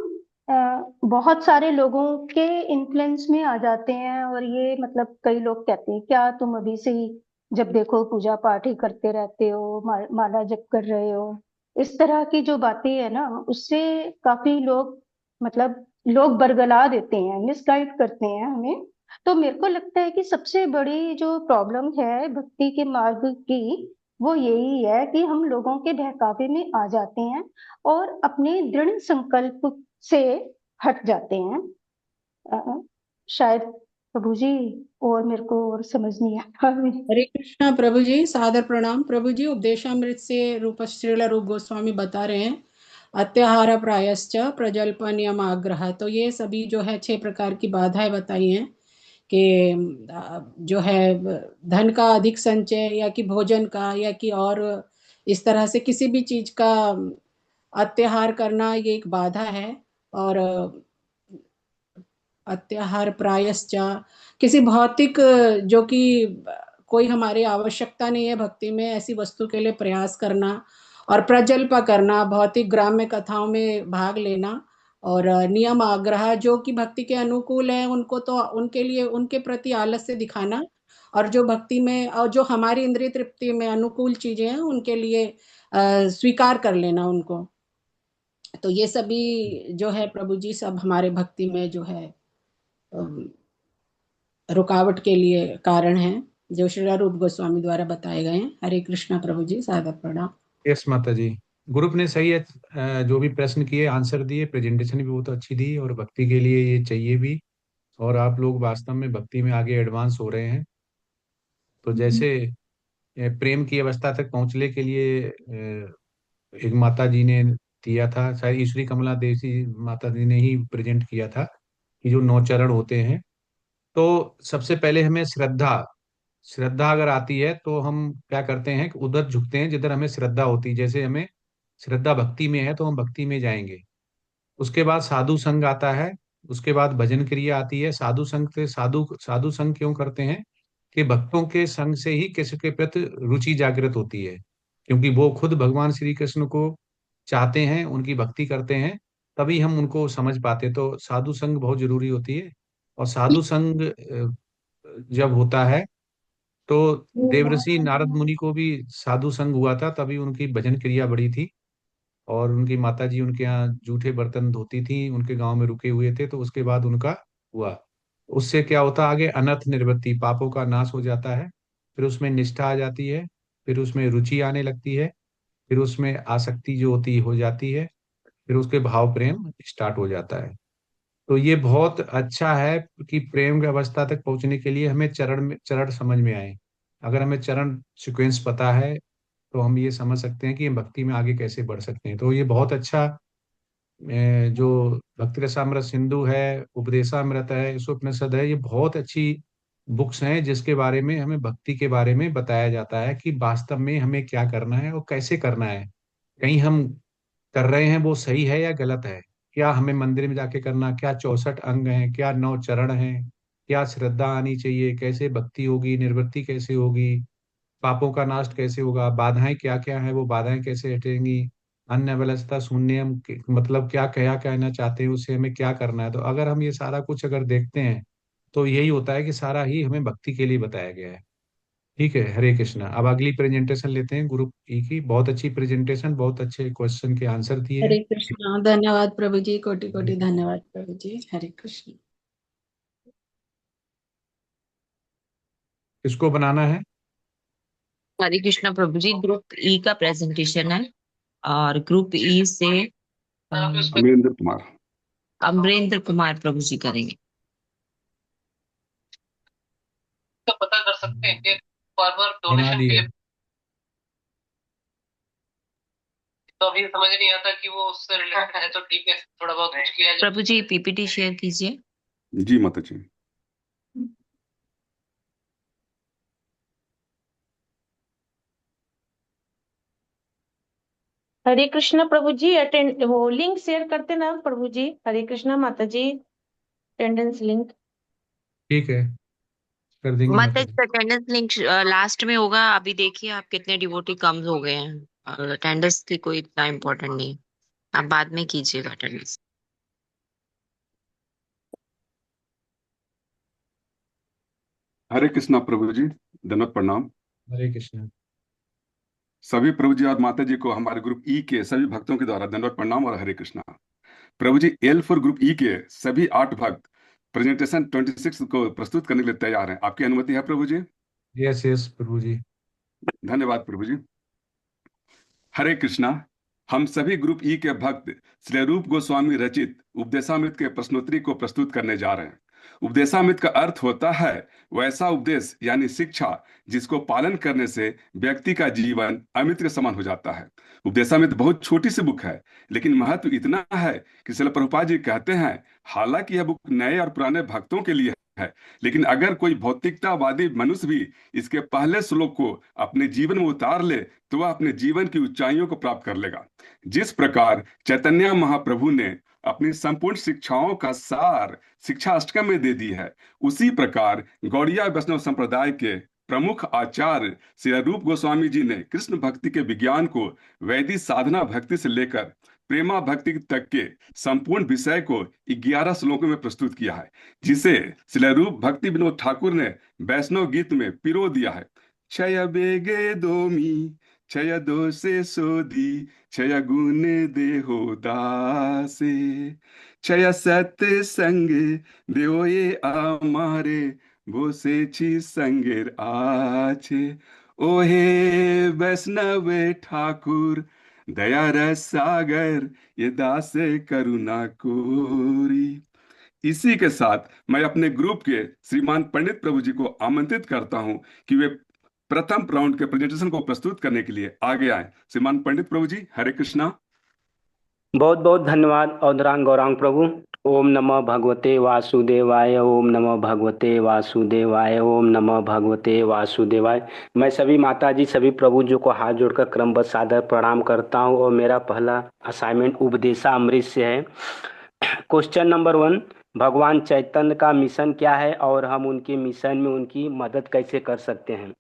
बहुत सारे लोगों के इन्फ्लुएंस में आ जाते हैं, और ये मतलब कई लोग कहते हैं क्या तुम अभी से ही जब देखो पूजा पाठ ही करते रहते हो, माला जप कर रहे हो। इस तरह की जो बातें है ना, उससे काफी लोग मतलब लोग बरगला देते हैं, मिसगाइड करते हैं हमें। तो मेरे को लगता है कि सबसे बड़ी जो प्रॉब्लम है भक्ति के मार्ग की, वो यही है कि हम लोगों के बहकावे में आ जाते हैं और अपने दृढ़ संकल्प से हट जाते हैं। शायद प्रभु जी, और मेरे को और समझ नहीं आता। हरे कृष्णा प्रभु जी, सादर प्रणाम प्रभु जी। उपदेशामृत से श्रील रूप गोस्वामी बता रहे हैं अत्याहार प्रायश्च प्रजल्प नियम आग्रह। तो ये सभी जो है 6 प्रकार की बाधाएं बताई हैं कि जो है धन का अधिक संचय, या कि भोजन का, या कि और इस तरह से किसी भी चीज का अत्याहार करना, ये एक बाधा है। और अत्याहार प्रायश्च किसी भौतिक, जो कि कोई हमारी आवश्यकता नहीं है भक्ति में, ऐसी वस्तु के लिए प्रयास करना, और प्रजल्प करना, भौतिक ग्राम्य कथाओं में भाग लेना, और नियम आग्रह जो कि भक्ति के अनुकूल है उनको तो उनके लिए उनके प्रति आलस्य दिखाना, और जो भक्ति में और जो हमारी इंद्रिय तृप्ति में अनुकूल चीजें हैं उनके लिए स्वीकार कर लेना उनको। तो ये सभी जो है प्रभु जी सब हमारे भक्ति में जो है रुकावट के लिए कारण है, जो श्री रूप गोस्वामी द्वारा बताए गए हैं। हरे कृष्णा प्रभु जी, सादर प्रणाम। यस माता जी। ग्रुप ने सही है, जो भी प्रश्न किए आंसर दिए, प्रेजेंटेशन भी बहुत अच्छी दी, और भक्ति के लिए ये चाहिए भी। और आप लोग वास्तव में भक्ति में आगे एडवांस हो रहे हैं। तो जैसे प्रेम की अवस्था तक पहुंचने के लिए एक माता जी ने दिया था, शायद ईश्वरी कमला देवी माता जी ने ही प्रेजेंट किया था, कि जो 9 चरण होते हैं। तो सबसे पहले हमें श्रद्धा श्रद्धा अगर आती है तो हम क्या करते हैं कि उधर झुकते हैं जिधर हमें श्रद्धा होती है। जैसे हमें श्रद्धा भक्ति में है तो हम भक्ति में जाएंगे। उसके बाद साधु संग आता है। उसके बाद भजन क्रिया आती है। साधु संग से साधु साधु संग क्यों करते हैं? कि भक्तों के संग से ही किसी के प्रति रुचि जागृत होती है, क्योंकि वो खुद भगवान श्री कृष्ण को चाहते हैं, उनकी भक्ति करते हैं, तभी हम उनको समझ पाते। तो साधु संग बहुत जरूरी होती है। और साधु संग जब होता है तो देवऋषि नारद मुनि को भी साधु संग हुआ था, तभी उनकी भजन क्रिया बढ़ी थी। और उनकी माता जी उनके यहाँ जूठे बर्तन धोती थी, उनके गांव में रुके हुए थे, तो उसके बाद उनका हुआ। उससे क्या होता, आगे अनर्थ निवृत्ति, पापों का नाश हो जाता है। फिर उसमें निष्ठा आ जाती है, फिर उसमें रुचि आने लगती है, फिर उसमें आसक्ति जो होती हो जाती है, फिर उसके भाव प्रेम स्टार्ट हो जाता है। तो ये बहुत अच्छा है कि प्रेम की अवस्था तक पहुंचने के लिए हमें चरण समझ में आए। अगर हमें चरण सीक्वेंस पता है तो हम ये समझ सकते हैं कि हम भक्ति में आगे कैसे बढ़ सकते हैं। तो ये बहुत अच्छा जो भक्ति रसामृत सिंधु है, उपदेशामृत है, उपनिषद है, ये बहुत अच्छी बुक्स हैं जिसके बारे में हमें भक्ति के बारे में बताया जाता है कि वास्तव में हमें क्या करना है और कैसे करना है। कहीं हम कर रहे हैं वो सही है या गलत है, क्या हमें मंदिर में जाके करना, क्या 64 अंग हैं, क्या 9 चरण हैं, क्या श्रद्धा आनी चाहिए, कैसे भक्ति होगी, निर्वृत्ति कैसे होगी, पापों का नाश कैसे होगा, बाधाएं क्या क्या है, वो बाधाएं कैसे हटेंगी, अन्यवलसता शून्यम मतलब क्या क्या कहना चाहते हैं, उसे हमें क्या करना है। तो अगर हम ये सारा कुछ अगर देखते हैं तो यही होता है कि सारा ही हमें भक्ति के लिए बताया गया है। ठीक है, हरे कृष्णा। अब अगली प्रेजेंटेशन लेते हैं ग्रुप ई की। बहुत अच्छी प्रेजेंटेशन, बहुत अच्छे क्वेश्चन के आंसर दिए हरे हैं। कृष्णा। धन्यवाद प्रभु जी, कोटि कोटि धन्यवाद प्रभु जी। हरे कृष्ण। किसको बनाना है? हरे कृष्णा प्रभु जी, ग्रुप ई का प्रेजेंटेशन है और ग्रुप ई से अमरेंद्र कुमार। अमरेंद्र कुमार प्रभु जी करेंगे। तो पता कर सकते हैं कि फॉर्मर बना डोनेशन के दिए। लिए, तो अभी समझ नहीं आता कि वो उससे रिलेटेड है, तो ठीक है थोड़ा बहुत कुछ किया जाए। प्रभु जी पीपीटी शेयर कीजिए। जी माता जी। हरे कृष्णा प्रभु जी। अटेंड वो लिंक शेयर करते ना प्रभु जी। हरे कृष्णा माता जी, अटेंडेंस लिंक। ठीक है, कर देंगे माता माता जी जी। अटेंडेंस लिंक लास्ट में होगा। अभी देखिए आप कितने डिवोटी कम हो गए हैं। अटेंडेंस की कोई इतना इम्पोर्टेंट नहीं है, आप बाद में कीजिएगा अटेंडेंस। हरे कृष्णा प्रभु जी, दंडवत प्रणाम। हरे कृष्णा। सभी प्रभु जी और माता जी को हमारे ग्रुप ई के सभी भक्तों के द्वारा दंडवत प्रणाम और हरे कृष्णा। प्रभु जी, एल फॉर ग्रुप ई के सभी 8 भक्त प्रेजेंटेशन 26 को प्रस्तुत करने के लिए तैयार हैं। आपकी अनुमति है प्रभु जी? यस यस प्रभु जी। धन्यवाद प्रभु जी। हरे कृष्णा। हम सभी ग्रुप ई के भक्त श्री रूप गोस्वामी रचित उपदेशामृत के प्रश्नोत्तरी को प्रस्तुत करने जा रहे हैं। उपदेशामृत का अर्थ होता है वैसा उपदेश यानी शिक्षा जिसको पालन करने से व्यक्ति का जीवन अमृत के समान हो जाता है। उपदेशामृत बहुत छोटी सी बुक है, लेकिन महत्व इतना है कि श्रील प्रभुपाद जी कहते हैं, हालांकि यह बुक नए और पुराने भक्तों के लिए है, लेकिन अगर कोई भौतिकतावादी मनुष्य भी इसके पहले श्लोक को अपने जीवन में उतार ले तो वह अपने जीवन की ऊंचाइयों को प्राप्त कर लेगा। जिस प्रकार चैतन्य महाप्रभु ने अपनी संपूर्ण शिक्षाओं का सार शिक्षा अष्टकम में दे दी है, उसी प्रकार गौड़िया वैष्णव संप्रदाय के प्रमुख आचार्य श्री रूप गोस्वामी जी ने कृष्ण भक्ति के विज्ञान को वैदिक साधना भक्ति से लेकर प्रेमा भक्ति तक के संपूर्ण विषय को 11 श्लोकों में प्रस्तुत किया है, जिसे श्री रूप भक्ति विनोद ठाकुर ने वैष्णव गीत में पिरो दिया है। क्षय बेगे दोमी क्षय दोषे सोधी क्षय गुण देहो दासे क्षय सत्य संगे देव ये आमारे बोसे संगेर आछे ओहे वैष्णव ठाकुर दया रस सागर ये दास करुणा कोरी। इसी के साथ मैं अपने ग्रुप के श्रीमान पंडित प्रभु जी को आमंत्रित करता हूं कि वे प्रथम राउंड के प्रेजेंटेशन को प्रस्तुत करने के लिए आगे आए। श्रीमान पंडित प्रभु जी, हरे कृष्णा। बहुत बहुत धन्यवाद औदरांग गौरांग प्रभु। ओम नमः भगवते वासुदेवाय, ओम नमः भगवते वासुदेवाय, ओम नमः भगवते वासुदेवाय। मैं सभी माता जी सभी प्रभु जी को हाथ जोड़कर क्रमबद्ध सादर प्रणाम करता हूं और मेरा पहला असाइनमेंट उपदेशामृत से है। क्वेश्चन नंबर 1, भगवान चैतन्य का मिशन क्या है और हम उनके मिशन में उनकी मदद कैसे कर सकते हैं।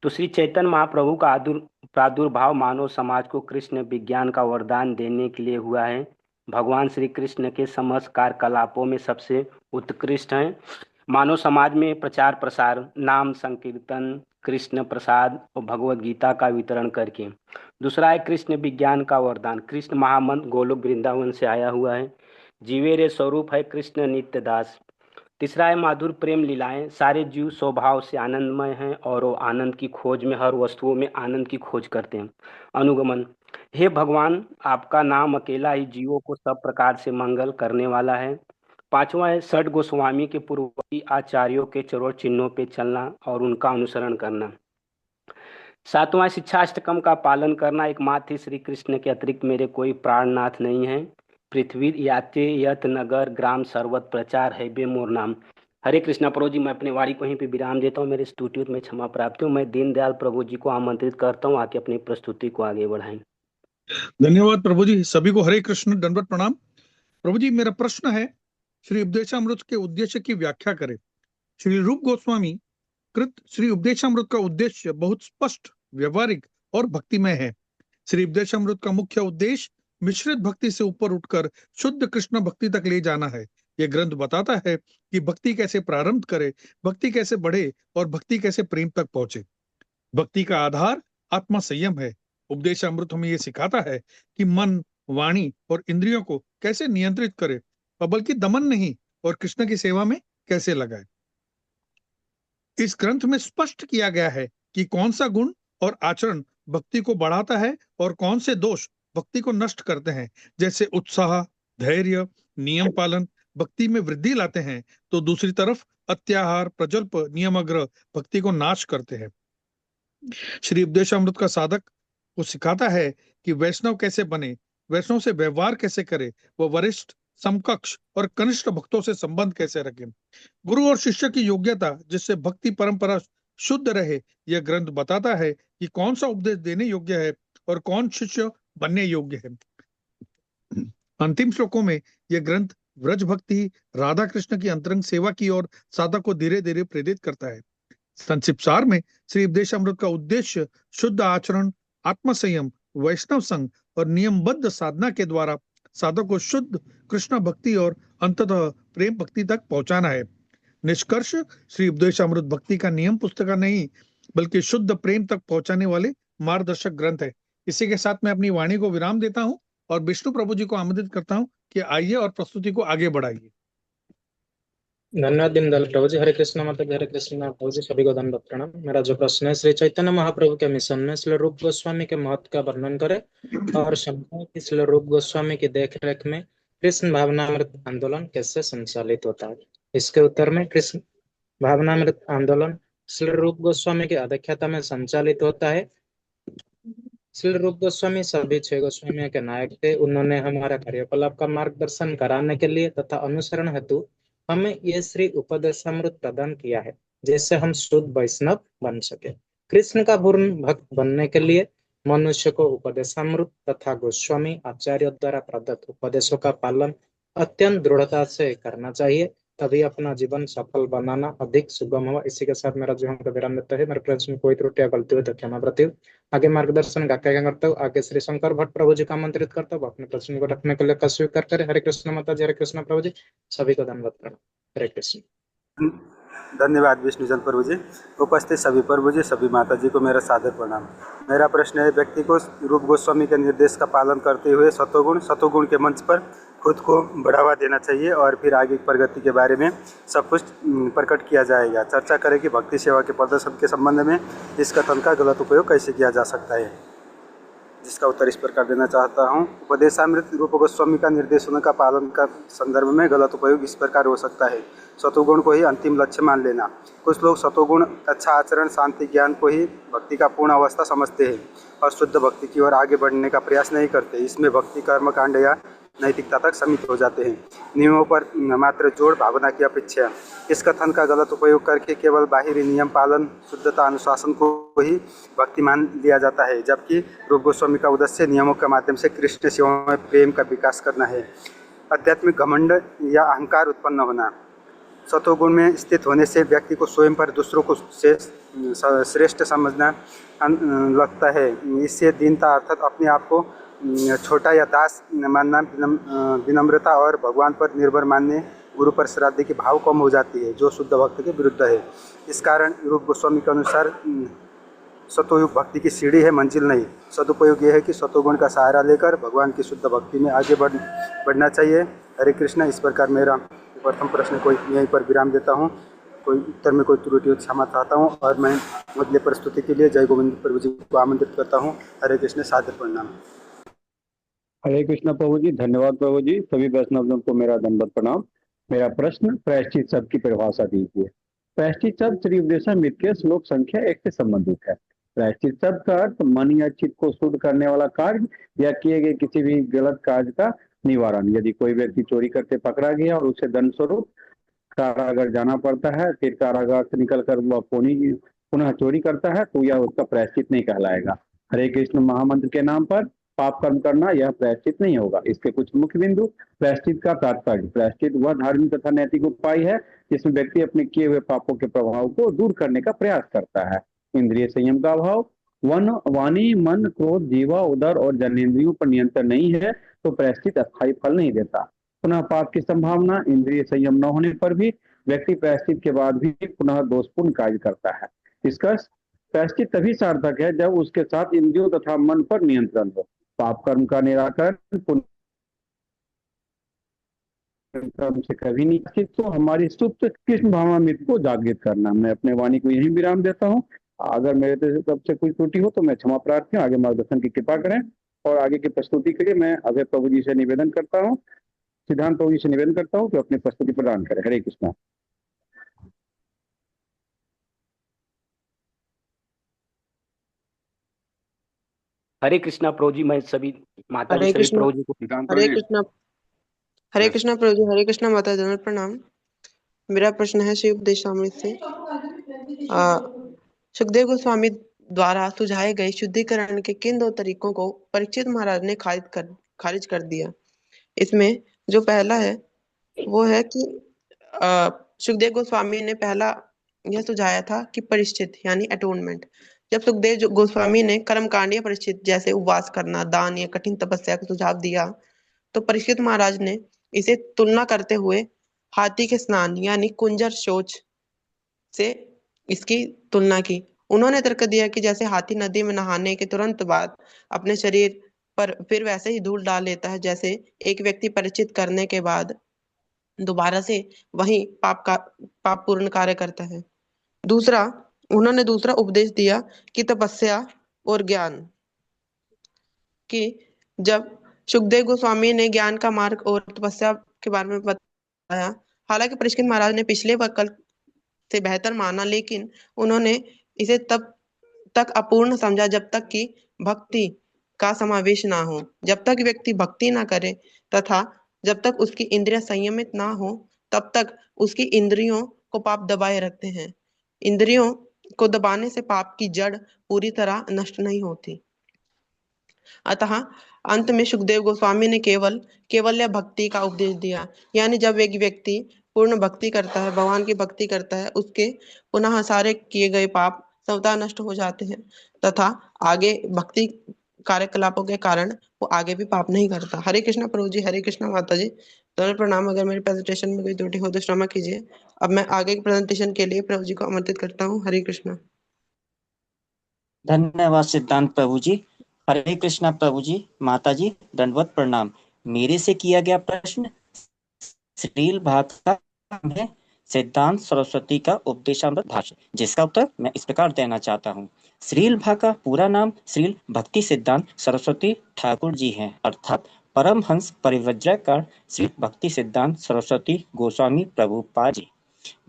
तो श्री चैतन्य महाप्रभु का प्रादुर्भाव मानव समाज को कृष्ण विज्ञान का वरदान देने के लिए हुआ है। भगवान श्री कृष्ण के समस्त कार्यकलापों में सबसे उत्कृष्ट हैं मानव समाज में प्रचार प्रसार, नाम संकीर्तन, कृष्ण प्रसाद और भगवत गीता का वितरण करके। दूसरा है कृष्ण विज्ञान का वरदान। कृष्ण महामंत्र गोलोक वृंदावन से आया हुआ है। जीवेरे स्वरूप है कृष्ण नित्य दास। तीसरा है माधुर प्रेम लीलाएं। सारे जीव स्वभाव से आनंदमय हैं और वो आनंद की खोज में हर वस्तुओं में आनंद की खोज करते हैं। अनुगमन, हे भगवान आपका नाम अकेला ही जीवों को सब प्रकार से मंगल करने वाला है। पांचवा है षड गोस्वामी के पूर्ववर्ती आचार्यों के चरण चिन्हों पे चलना और उनका अनुसरण करना। सातवां शिक्षाष्टकम का पालन करना। एकमात्र ही श्री कृष्ण के अतिरिक्त मेरे कोई प्राणनाथ नहीं है। पृथ्वी याते यत नगर ग्राम सर्वत प्रचार है बे मोर नाम। हरे कृष्णा प्रभु जी, मैं अपने वाणी को यहीं पे विराम देता हूँ। मेरे स्तुतियों में क्षमा प्राप्त हूँ। मैं दीनदयाल प्रभु जी को आमंत्रित करता हूँ आके अपनी प्रस्तुति को आगे बढ़ाएं। धन्यवाद प्रभु जी। सभी को हरे कृष्ण दंडवत प्रणाम। प्रभु जी, मेरा प्रश्न है, श्री उपदेशामृत के उद्देश्य की व्याख्या करें। श्री रूप गोस्वामी कृत श्री उपदेशामृत का उद्देश्य बहुत स्पष्ट, व्यवहारिक और भक्तिमय है। श्री उपदेशामृत का मुख्य उद्देश्य मिश्रित भक्ति से ऊपर उठकर शुद्ध कृष्ण भक्ति तक ले जाना है। यह ग्रंथ बताता है कि भक्ति कैसे प्रारंभ करे, भक्ति कैसे बढ़े और भक्ति कैसे प्रेम तक पहुंचे। भक्ति का आधार आत्मा संयम है। उपदेशामृत हमें यह सिखाता है कि मन, वाणी और इंद्रियों को कैसे नियंत्रित करे और बल्कि दमन नहीं और कृष्ण की सेवा में कैसे लगाए। इस ग्रंथ में स्पष्ट किया गया है कि कौन सा गुण और आचरण भक्ति को बढ़ाता है और कौन से दोष भक्ति को नष्ट करते हैं। जैसे उत्साह, धैर्य, नियम पालन भक्ति में वृद्धि लाते हैं, तो दूसरी तरफ अत्याहार, प्रजल्प, नियमाग्रह भक्ति को नाश करते हैं। श्री उपदेशामृत का साधक को सिखाता है कि वैष्णव कैसे बने, वैष्णव से व्यवहार कैसे करे, वह वरिष्ठ, समकक्ष और कनिष्ठ भक्तों से संबंध कैसे रखे। गुरु और शिष्य की योग्यता जिससे भक्ति परंपरा शुद्ध रहे, यह ग्रंथ बताता है कि कौन सा उपदेश देने योग्य है और कौन शिष्य बनने योग्य है। अंतिम श्लोकों में यह ग्रंथ व्रज भक्ति, राधा कृष्ण की अंतरंग सेवा की ओर साधक को धीरे धीरे प्रेरित करता है। संक्षिप्त सार में श्री उपदेशामृत का उद्देश्य शुद्ध आचरण, आत्मसंयम, वैष्णव संग और नियमबद्ध साधना के द्वारा साधक को शुद्ध कृष्ण भक्ति और अंततः प्रेम भक्ति तक पहुंचाना है। निष्कर्ष, श्री उपदेशामृत भक्ति का नियम पुस्तिका नहीं बल्कि शुद्ध प्रेम तक पहुंचाने वाले मार्गदर्शक ग्रंथ है। इसी के साथ मैं अपनी वाणी को विराम देता हूं और विष्णु प्रभु जी को आमंत्रित करता हूं कि आइए और प्रस्तुति को आगे बढ़ाइए। धन्यवाद दीनदयाल प्रभु जी। हरे कृष्ण माता जी, हरे कृष्ण प्रभु जी, सभी को दंडवत प्रणाम। मेरा जो प्रश्न है, श्री चैतन्य महाप्रभु के मिशन में श्री रूप गोस्वामी के महत्व का वर्णन करें और समझाएं कि श्री रूप गोस्वामी की देखरेख में कृष्ण भावनामृत आंदोलन कैसे संचालित होता है। इसके उत्तर में कृष्ण भावनामृत आंदोलन श्री रूप गोस्वामी की अध्यक्षता में संचालित होता है। श्री रूप गोस्वामी सभी 6 गोस्वामियों के नायक थे। उन्होंने हमारा कार्यकलाप का मार्गदर्शन कराने के लिए तथा अनुसरण हेतु हमें ये श्री उपदेशामृत प्रदान किया है, जिससे हम शुद्ध वैष्णव बन सके। कृष्ण का पूर्ण भक्त बनने के लिए मनुष्य को उपदेशामृत तथा गोस्वामी आचार्य द्वारा प्रदत्त उपदेशों का पालन अत्यंत दृढ़ता से करना चाहिए, तभी अपना जीवन सफल बनाना अधिक सुगम होगा। इसी के साथ मेरा जीवन का विराम देता है। मेरे प्रश्न में कोई त्रुटि या गलती हो तो क्षमा प्रार्थी हूँ। आगे मार्गदर्शन क्या करता हूँ, आगे श्री शंकर भट्ट प्रभु जी को आमंत्रित करता हूँ, अपने प्रश्न को रखने के लिए का स्वीकार करें। हरे कृष्ण माता जी, हरे कृष्ण प्रभु जी, सभी को धन्यवाद प्रणाम। हरे कृष्ण। धन्यवाद विष्णुजन प्रभु जी। उपस्थित सभी प्रभु जी, सभी माता जी को मेरा सादर प्रणाम। मेरा प्रश्न है, व्यक्ति को रूप गोस्वामी के निर्देश का पालन करते हुए सतोगुण के मंच पर खुद को बढ़ावा देना चाहिए और फिर आगे प्रगति के बारे में सब कुछ प्रकट किया जाएगा। चर्चा करें कि भक्ति सेवा के प्रदर्शन के संबंध में इस कथन का गलत उपयोग कैसे किया जा सकता है, जिसका उत्तर इस प्रकार देना चाहता हूँ। उपदेशामृत रूप गोस्वामी का निर्देशों का पालन का संदर्भ में गलत उपयोग इस प्रकार हो सकता है। सतोगुण को ही अंतिम लक्ष्य मान लेना। कुछ लोग सतोगुण, अच्छा आचरण, शांति, ज्ञान को ही भक्ति का पूर्ण अवस्था समझते हैं और शुद्ध भक्ति की ओर आगे बढ़ने का प्रयास नहीं करते। इसमें भक्ति कर्म कांड या नैतिकता तक सीमित हो जाते हैं। नियमों पर मात्र जोड़, भावना की अपेक्षा। इस कथन का गलत उपयोग करके केवल बाहरी नियम पालन, शुद्धता, अनुशासन को ही भक्ति मान लिया जाता है, जबकि रूप गोस्वामी का उद्देश्य नियमों के माध्यम से कृष्ण सेवा में प्रेम का विकास करना है। आध्यात्मिक घमंड या अहंकार उत्पन्न होना। सतोगुण में स्थित होने से व्यक्ति को स्वयं पर दूसरों को श्रेष्ठ समझना लगता है। इससे दीनता अर्थात अपने आप को छोटा या दास मानना, विनम्रता और भगवान पर निर्भर मानने, गुरु पर श्रद्धा की भाव कम हो जाती है, जो शुद्ध भक्ति के विरुद्ध है। इस कारण रूप गोस्वामी के अनुसार सतोयुग भक्ति की सीढ़ी है, मंजिल नहीं। सदुपयोग यह है कि सतोगुण का सहारा लेकर भगवान की शुद्ध भक्ति में आगे बढ़ना चाहिए। हरे कृष्ण। इस प्रकार मेरा प्रथम प्रश्न को यहीं पर विराम देता हूँ। कोई उत्तर में कोई त्रुटि हो क्षमा चाहता हूँ और मैं अगले प्रस्तुति के लिए जय गोविंद प्रभु जी को आमंत्रित करता हूँ। हरे कृष्ण। सादर प्रणाम। हरे कृष्ण प्रभु जी। धन्यवाद प्रभु जी। सभी वैष्णवजन को मेरा दंडवत प्रणाम। मेरा प्रश्न, प्रायश्चित शब्द की परिभाषा दीजिए। प्रायश्चित शब्द श्री उपदेशामृत के श्लोक संख्या 1 से संबंधित है। प्रायश्चित शब्द का अर्थ मन या चित्त को शुद्ध करने वाला कार्य या किए गए किसी भी गलत कार्य का निवारण। यदि कोई व्यक्ति चोरी करते पकड़ा गया और उसे दंड स्वरूप कारागार जाना पड़ता है, फिर कारागार से निकलकर वह पुनः चोरी करता है, तो यह उसका प्रायश्चित नहीं कहलाएगा। हरे कृष्ण महामंत्र के नाम पर पाप कर्म करना यह प्रायश्चित नहीं होगा। इसके कुछ मुख्य बिंदु। प्रायश्चित का तात्पर्य। प्रायश्चित वह धार्मिक तथा नैतिक उपाय है जिसमें व्यक्ति अपने किए हुए पापों के प्रभाव को दूर करने का प्रयास करता है। इंद्रिय संयम का अभाव, वाणी, मन, क्रोध, जीवा, उदर और जनेंद्रियों पर नियंत्रण नहीं है तो प्रायश्चित अस्थायी फल नहीं देता। पुनः पाप की संभावना, इंद्रिय संयम न होने पर भी व्यक्ति प्रायश्चित के बाद भी पुनः दोषपूर्ण कार्य करता है। इसका प्रायश्चित तभी सार्थक है जब उसके साथ इंद्रियों तथा मन पर नियंत्रण हो। पाप कर्म का निराकरण पुण्य कर्म से कभी नहीं, तो हमारी सुप्त कृष्ण भावनामृत को जागृत करना। मैं अपने वाणी को यही विराम देता हूँ। अगर मेरे तरफ से कोई त्रुटि हो तो मैं क्षमा प्रार्थी हूँ। आगे मार्गदर्शन की कृपा करें और आगे की प्रस्तुति के लिए मैं अभय प्रभु जी से निवेदन करता हूँ, सिद्धांत प्रभु जी से निवेदन करता हूँ कि अपनी प्रस्तुति प्रदान करें। हरे कृष्णा। हरे कृष्णा प्रभु जी। मैं सभी माता जी हरे सभी कृष्णा। प्रभु जी को हरे कृष्णा। हरे कृष्णा प्रभु जी। हरे कृष्णा माता जी प्रणाम। मेरा प्रश्न है श्री उपदेशामृत से सुखदेव गोस्वामी द्वारा सुझाए गए शुद्धिकरण के किन दो तरीकों को परीक्षित महाराज ने खारिज कर दिया। इसमें जो पहला है वो है कि सुखदेव गोस्वामी ने पहला यह सुझाया था कि परिश्चित यानी अटोनमेंट। जब सुखदेव गोस्वामी ने कर्मकांडीय परिश्चित जैसे उपवास करना, दान या कठिन तपस्या का सुझाव दिया तो परीक्षित महाराज ने इसे तुलना करते हुए हाथी के स्नान यानी कुंजर शौच से इसकी तुलना की। उन्होंने तर्क दिया कि जैसे हाथी नदी में नहाने के तुरंत बाद अपने शरीर पर फिर वैसे ही धूल डाल लेता है, जैसे एक व्यक्ति परिचित करने के बाद दोबारा से वही पाप पूर्ण कार्य करता है। उन्होंने दूसरा उपदेश दिया कि तपस्या और ज्ञान कि जब सुखदेव गोस्वामी ने ज्ञान का मार्ग और तपस्या के बारे में बताया, हालांकि परीक्षित महाराज ने पिछले विकल्प से बेहतर माना, लेकिन उन्होंने इसे तब तक अपूर्ण समझा जब तक कि भक्ति का समावेश ना हो। जब तक व्यक्ति भक्ति ना करे तथा जब तक उसकी इंद्रियां संयमित ना हो तब तक उसकी इंद्रियों को पाप दबाए रखते हैं। इंद्रियों को दबाने से पाप की जड़ पूरी तरह नष्ट नहीं होती। अतः अंत में सुखदेव गोस्वामी ने केवल भक्ति का उपदेश दिया, यानी जब एक व्यक्ति पूर्ण भक्ति करता है, भगवान की भक्ति करता है, उसके पुनः सारे किए गए पाप स्वतः नष्ट हो जाते हैं तथा आगे भक्ति कार्यकलापों के कारण वो आगे भी पाप नहीं करता। हरे कृष्णा प्रभु जी। हरे कृष्णा माता जी। दोनों प्रणाम। अगर मेरे प्रेजेंटेशन में कोई त्रुटि हो तो क्षमा कीजिए। अब मैं आगे के प्रेजेंटेशन के लिए प्रभु जी को आमंत्रित करता हूँ। हरे कृष्णा। धन्यवाद सिद्धांत प्रभु जी। हरे कृष्णा प्रभु जी, माता जी दंडवत प्रणाम। मेरे से किया गया प्रश्न श्रील भागवत में सिद्धांत सरस्वती का उपदेशामृत भाष्य, जिसका उत्तर मैं इस प्रकार देना चाहता हूँ। श्रील भा का पूरा नाम श्रील भक्ति सिद्धांत सरस्वती ठाकुर जी हैं, अर्थात परमहंस परिव्राजक श्री भक्ति सिद्धांत सरस्वती गोस्वामी प्रभुपाद जी।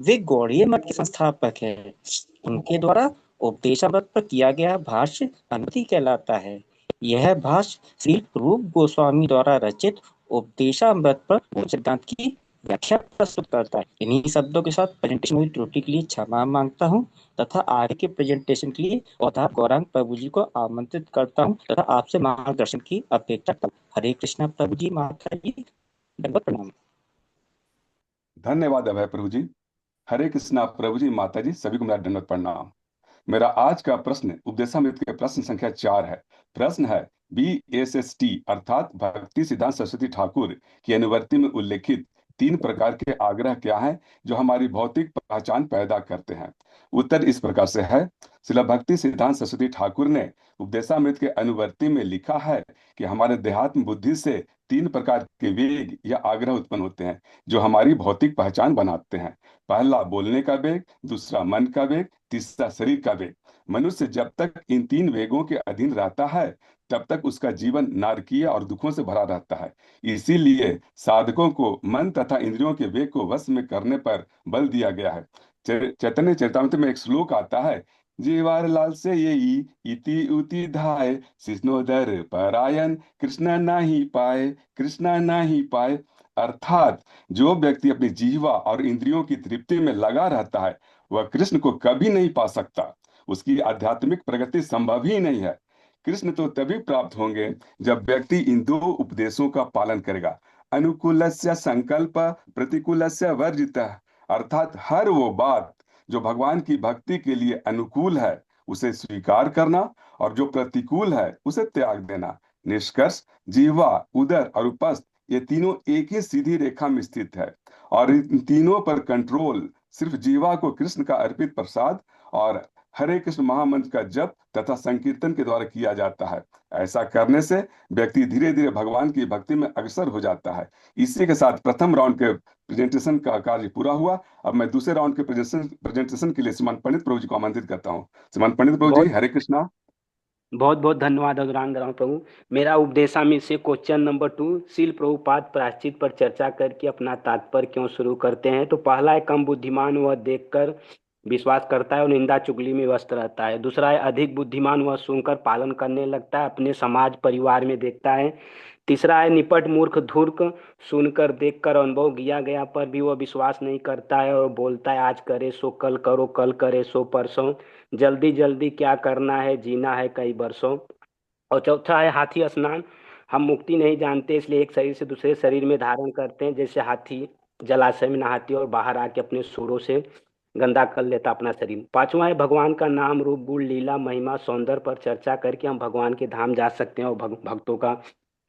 वे गौड़ीय मठ के संस्थापक है। उनके द्वारा उपदेशामृत पर किया गया भाष्य अनुति कहलाता है। यह भाष्य श्री रूप गोस्वामी द्वारा रचित उपदेशामृत पर मूल सिद्धांत की व्याख्या प्रस्तुत करता है। इन्हीं शब्दों के साथ प्रेजेंटेशन हुई त्रुटि के लिए क्षमा मांगता हूँ तथा आगे के प्रेजेंटेशन के लिए अवतार गौरांग प्रभु जी को आमंत्रित करता हूँ तथा आपसे मार्गदर्शन की अपेक्षा करता हूँ। हरे कृष्णा प्रभु जी, माता जी दंडवत प्रणाम। धन्यवाद अभय प्रभु जी। हरे कृष्णा प्रभु जी, माता जी सभी को मेरा दंडवत प्रणाम। मेरा आज का प्रश्न उपदेशामृत के प्रश्न संख्या 4 है। प्रश्न है BSST अर्थात भक्ति सिद्धांत सरस्वती ठाकुर की अनुवर्ती में उल्लेखित 3 प्रकार के आग्रह क्या हैं जो हमारी भौतिक पहचान पैदा करते हैं। उत्तर इस प्रकार से है। श्रील भक्ति सिद्धांत सरस्वती ठाकुर ने उपदेशामृत के अनुवर्ती में लिखा है कि हमारे देहात्म बुद्धि से 3 प्रकार के वेग या आग्रह उत्पन्न होते हैं जो हमारी भौतिक पहचान बनाते हैं। पहला बोलने का वेग, दूसरा मन का वेग, तीसरा शरीर का वेग। मनुष्य जब तक इन 3 वेगों के अधीन रहता है तब तक उसका जीवन नारकीय और दुखों से भरा रहता है। इसीलिए साधकों को मन तथा इंद्रियों के वेग को वश में करने पर बल दिया गया है। चैतन्य चरितामृत में एक श्लोक आता है, जीवार लाल से ये इति उति धाय सिस्नोदर परायण कृष्ण नाही पाए, कृष्ण नाही पाए। अर्थात जो व्यक्ति अपनी जीवा और इंद्रियों की तृप्ति में लगा रहता है वह कृष्ण को कभी नहीं पा सकता। उसकी आध्यात्मिक प्रगति संभव ही नहीं है। कृष्ण तो तभी प्राप्त होंगे जब व्यक्ति इन 2 उपदेशों का पालन करेगा। अनुकूलस्य संकल्प, प्रतिकूलस्य वर्जितः। अर्थात हर वो बात जो भगवान की भक्ति के लिए अनुकूल है उसे स्वीकार करना और जो प्रतिकूल है उसे त्याग देना। निष्कर्ष, जीवा, उदर और उपस्थ ये तीनों एक ही सीधी रेखा में स्थित है और इन तीनों पर कंट्रोल सिर्फ जीवा को कृष्ण का अर्पित प्रसाद और हरे कृष्ण महामंत्र का जप तथा संकीर्तन के द्वारा किया जाता है। ऐसा करने से व्यक्ति धीरे धीरे भगवान की भक्ति में अग्रसर हो जाता है। इसी के साथ प्रथम राउंड के प्रेजेंटेशन का कार्य पूरा हुआ। अब मैं दूसरे राउंड के प्रेजेंटेशन के लिए श्रीमान पंडित प्रभु जी को आमंत्रित करता हूँ। श्रीमान पंडित प्रभु जी, हरे कृष्णा। बहुत बहुत धन्यवाद अधुरांगराव प्रभु। मेरा उपदेशामृत से क्वेश्चन नंबर 2, शील प्रभुपाद प्रायश्चित पर चर्चा करके अपना तात्पर्य क्यों शुरू करते हैं। तो पहला है, कम बुद्धिमान वह देखकर विश्वास करता है और निंदा चुगली में व्यस्त रहता है। दूसरा है, अधिक बुद्धिमान वह सुनकर पालन करने लगता है, अपने समाज परिवार में देखता है। तीसरा है, निपट मूर्ख धूर्त सुनकर देखकर अनुभव किया गया पर भी वह विश्वास नहीं करता है और बोलता है आज करे सो कल करो, कल करे सो परसों, जल्दी जल्दी क्या करना है, जीना है कई बरसों। और चौथा है, हाथी स्नान, हम मुक्ति नहीं जानते इसलिए एक शरीर से दूसरे शरीर में धारण करते हैं, जैसे हाथी जलाशय में नहाती और बाहर आके अपने सूरों से गंदा कर लेता अपना शरीर। पांचवा है, भगवान का नाम रूप गुण लीला महिमा सौंदर्य पर चर्चा करके हम भगवान के धाम जा सकते हैं और भक्तों का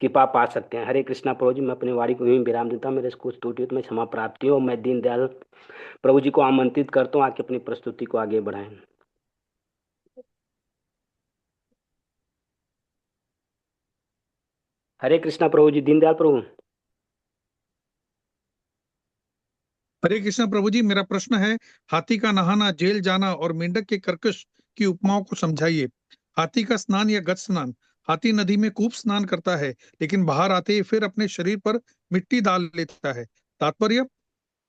कृपा पा सकते हैं। हरे कृष्णा प्रभु जी, मैं अपनी वाणी को यहीं विराम देता हूँ। मेरे कुछ त्रुटि में क्षमा प्राप्ति हो। मैं दीनदयाल प्रभु जी को आमंत्रित करता हूँ आके अपनी प्रस्तुति को आगे बढ़ाएं। हरे कृष्णा प्रभु जी। दीनदयाल प्रभु। हरे कृष्णा प्रभु जी, मेरा प्रश्न है, हाथी का नहाना, जेल जाना और मेंढक के कर्कश की उपमाओं को समझाइए। हाथी का स्नान या गज स्नान, हाथी नदी में खूब स्नान करता है लेकिन बाहर आते ही फिर अपने शरीर पर मिट्टी डाल लेता है। तात्पर्य,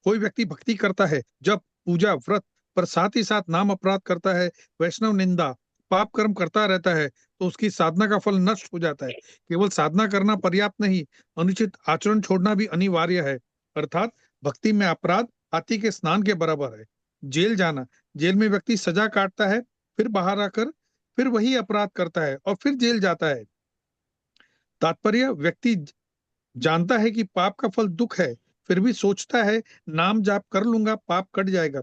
कोई व्यक्ति भक्ति करता है, जब पूजा व्रत पर साथ ही साथ नाम अपराध करता है, वैष्णव निंदा, पाप कर्म करता रहता है तो उसकी साधना का फल नष्ट हो जाता है। केवल साधना करना पर्याप्त नहीं, अनुचित आचरण छोड़ना भी अनिवार्य है। अर्थात भक्ति में अपराध हाथी के स्नान के बराबर है। जेल जाना, जेल में व्यक्ति सजा काटता है, फिर बाहर आकर फिर वही अपराध करता है और फिर जेल जाता है। तात्पर्य, व्यक्ति जानता है कि पाप का फल दुख है, फिर भी सोचता है नाम जाप कर लूंगा पाप कट जाएगा।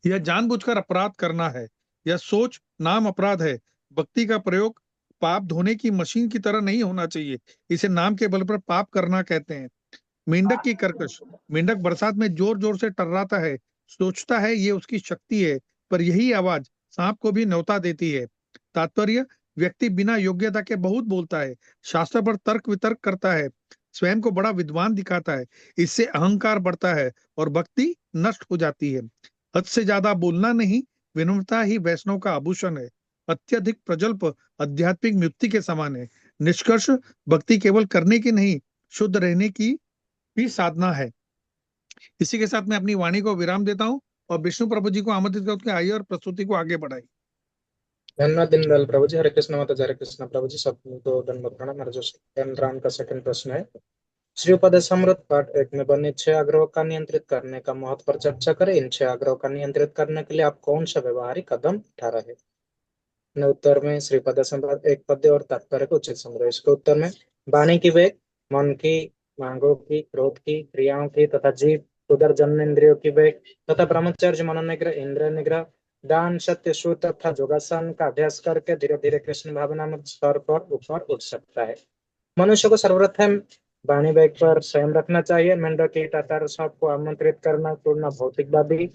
यह जानबूझकर अपराध करना है। यह सोच नाम अपराध है। भक्ति का प्रयोग पाप धोने की मशीन की तरह नहीं होना चाहिए। इसे नाम के बल पर पाप करना कहते हैं। मेंढक की कर्कश, मेंढक बरसात में जोर जोर से टर्राता है, सोचता है ये उसकी शक्ति है, पर यही आवाज सांप को भी न्योता देती है। तात्पर्य, व्यक्ति बिना योग्यता के बहुत बोलता है, शास्त्र पर तर्क वितर्क करता है, स्वयं को बड़ा विद्वान दिखाता है, इससे अहंकार बढ़ता है और भक्ति नष्ट हो जाती है। हद से ज्यादा बोलना नहीं, विनम्रता ही वैष्णव का आभूषण है। अत्यधिक प्रजल्प आध्यात्मिक मृत्यु के समान है। निष्कर्ष, भक्ति केवल करने की नहीं, शुद्ध रहने की भी साधना है। इसी के साथ मैं अपनी वाणी को विराम देता हूँ और विष्णु प्रभु जी को आमंत्रित करके आइए और प्रस्तुति को आगे बढ़ाइए। धन्यवाद दीनदयाल प्रभु जी। हरे कृष्ण माता जी। हरे कृष्ण प्रभु जी। सबको धन्यवाद प्रणाम। मेरा जो राम का सेकंड प्रश्न है, श्री उपदेशामृत पाठ 1 में बने 6 आग्रहों का नियंत्रित करने का महत्व पर चर्चा करें। इन 6 आग्रहों का नियंत्रित करने के लिए आप कौन सा व्यवहारिक कदम उठा रहे हैं। उत्तर में श्री उपदेशामृत एक पद्य और तात्पर्य को उचित संग्रह। इसके उत्तर में, वाणी की वेग, मन की, मांगों की, क्रोध की, क्रियाओं की तथा जीव उदर जन्म इंद्रियों की वेग तथा ब्रह्मचर्य, मनोनिग्रह, इंद्रिय निग्रह, दान, सत्य, सूत तथा योगासन का अभ्यास करके धीरे धीरे कृष्ण भावना में स्तर पर ऊपर उठ सकता है। मनुष्य को सर्वप्रथम वाणी वेग पर स्वयं रखना चाहिए। मेंढक की टाटार सबको आमंत्रित करना, तोड़ना भौतिकवादी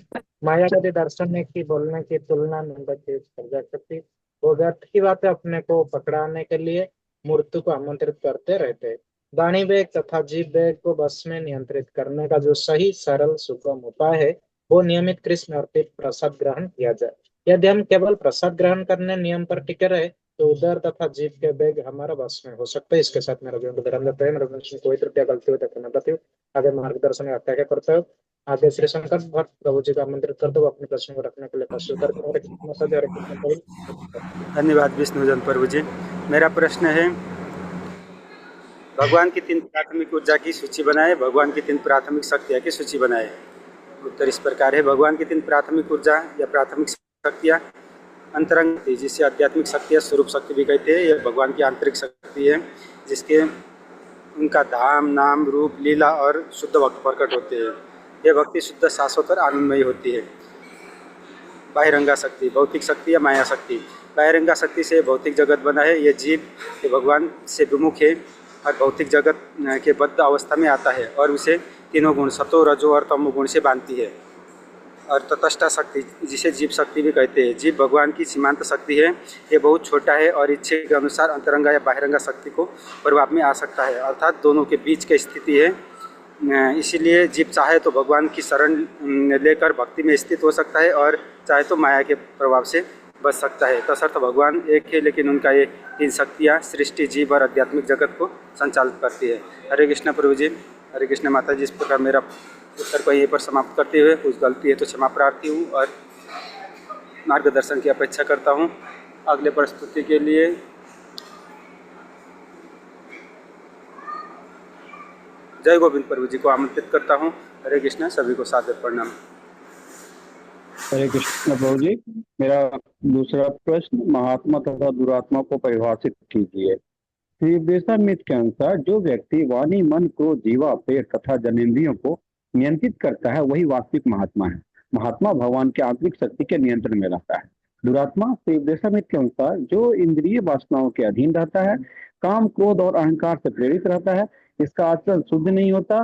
मायावादी दर्शन की बोलने की तुलना मेंढक की प्रजाशक्ति वो व्यर्थ की बातें अपने को पकड़ाने के लिए मृत्यु को आमंत्रित करते रहते। वाणी वेग तथा जीव वेग को बस में नियंत्रित करने का जो सही सरल सुगम उपाय है वो नियमित कृष्ण अर्पित प्रसाद ग्रहण किया जाए। यदि हम केवल प्रसाद ग्रहण करने नियम पर टिके रहे तो उदर तथा जीव के वेग हमारा बस में हो सकता है। इसके साथ मेरा जीवन धर्म देते हैं। मेरे में कोई त्रुटियां गलती हो तो क्षमा प्रार्थी हूँ। आगे मार्गदर्शन व्याख्या क्या करते हो। आगे श्री शंकर भक्त प्रभु जी को आमंत्रित करते हुए अपने प्रश्न को रखने के लिए प्रस्तुत करते। धन्यवाद विष्णुजन प्रभु जी। मेरा प्रश्न है, भगवान की 3 प्राथमिक ऊर्जा की सूची बनाए, भगवान की 3 प्राथमिक शक्तियाँ की सूची बनाए। उत्तर इस प्रकार है, भगवान की 3 प्राथमिक ऊर्जा या प्राथमिक शक्तियाँ अंतरंग थी, जिसे आध्यात्मिक शक्तियाँ स्वरूप शक्ति भी कहते हैं। यह भगवान की आंतरिक शक्ति है जिसके उनका धाम, नाम, रूप, लीला और शुद्ध भक्त प्रकट होते हैं। यह भक्ति शुद्ध, शाश्वत और आनंदमयी होती है। बाहिरंगा शक्ति, भौतिक शक्ति या माया शक्ति। बाहिरंगा शक्ति से भौतिक जगत बना है, ये जीव ये भगवान से विमुख है और भौतिक जगत के बद्ध अवस्था में आता है और उसे तीनों गुण सतो रजो और तमो गुण से बांधती है। और तटस्था शक्ति जिसे जीव शक्ति भी कहते हैं, जीव भगवान की सीमांत शक्ति है, ये बहुत छोटा है और इच्छे के अनुसार अंतरंगा या बाहिरंगा शक्ति को प्रभाव में आ सकता है, अर्थात दोनों के बीच की स्थिति है। इसीलिए जीव चाहे तो भगवान की शरण लेकर भक्ति में स्थित हो सकता है और चाहे तो माया के प्रभाव से बच सकता है। तसर्थ भगवान एक है, लेकिन उनका ये तीन शक्तियाँ सृष्टि, जीव और आध्यात्मिक जगत को संचालित करती है। हरे कृष्ण प्रभु जी, हरे कृष्ण माता जी। इस प्रकार मेरा उत्तर को यहीं पर समाप्त करते हुए, कुछ गलती है तो क्षमा प्रार्थी हूँ और मार्गदर्शन की अपेक्षा करता हूँ। अगले प्रस्तुति के लिए जय गोविंद प्रभु जी को आमंत्रित करता हूँ। हरे कृष्ण, सभी को सादर प्रणाम। हरे कृष्ण प्रभु जी। मेरा दूसरा प्रश्न, महात्मा तथा दुरात्मा को परिभाषित कीजिए। श्री उपदेशामृत के अनुसार जो व्यक्ति वाणी, मन, क्रोध, जीवा, पेट तथा जनेंद्रियों को नियंत्रित करता है वही वास्तविक महात्मा है। महात्मा भगवान की आंतरिक शक्ति के नियंत्रण में रहता है। दुरात्मा श्री उपदेशामृत के अनुसार जो इंद्रिय वासनाओं के अधीन रहता है, काम, क्रोध और अहंकार से प्रेरित रहता है, इसका आचरण शुद्ध नहीं होता,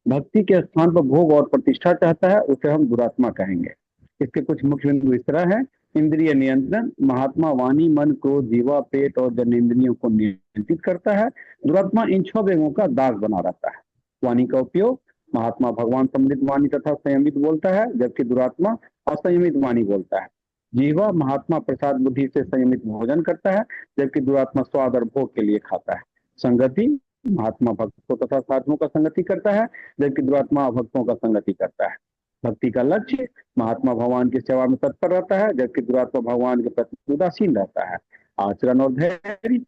भक्ति के स्थान पर भोग और प्रतिष्ठा चाहता है, उसे हम दुरात्मा कहेंगे। इसके कुछ मुख्य बिंदु इस तरह है। इंद्रिय नियंत्रण, महात्मा वाणी, मन, क्रोध, जीवा, पेट और जनेंद्रियों को नियंत्रित करता है। दुरात्मा इन 6 वेगों का दास बना रहता है। वाणी का उपयोग, महात्मा भगवान सम्मिलित वाणी तथा संयमित बोलता है, जबकि दुरात्मा असंयमित वाणी बोलता है। जीवा महात्मा प्रसाद बुद्धि से संयमित भोजन करता है, जबकि दुरात्मा स्वाद और भोग के लिए खाता है। संगति, महात्मा भक्तों तथा साधुओं का संगति करता है, जबकि दुरात्मा भक्तों का संगति करता है। भक्ति का लक्ष्य, महात्मा भगवान की सेवा में तत्पर रहता है, जबकि दुरात्मा भगवान के प्रति उदासीन रहता है। आचरण और धैर्य,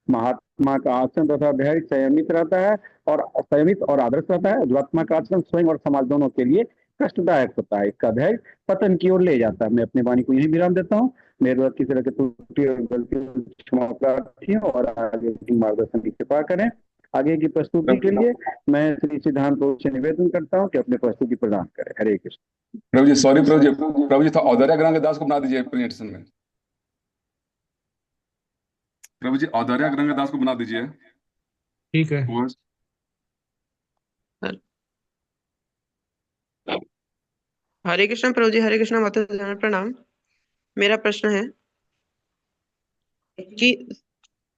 महात्मा का आचरण तथा धैर्य संयमित रहता है और संयमित और आदर्श रहता है। दुरात्मा का आचरण स्वयं और समाज दोनों के लिए कष्टदायक होता है। इसका धैर्य पतन की ओर ले जाता है। मैं अपनी वाणी को यहीं विराम देता हूँ। मेरे किसी तरह की त्रुटि और गलती क्षमा प्रार्थी हूँ और आगे की मार्गदर्शन की कृपा करें। आगे की प्रस्तुति के लिए मैं श्री सिद्धांत प्रभु से निवेदन करता हूँ कि अपनी प्रस्तुति प्रदान करें। हरे कृष्ण। प्रभु जी सॉरी, प्रभु जी तो औदर्य ग्रंथ दास को बना दीजिए प्रेजेंटेशन में। प्रभु जी औदर्य ग्रंथ दास को बना दीजिए। ठीक है। हरे कृष्ण प्रभु जी, हरे कृष्ण माता जी प्रणाम। मेरा प्रश्न है कि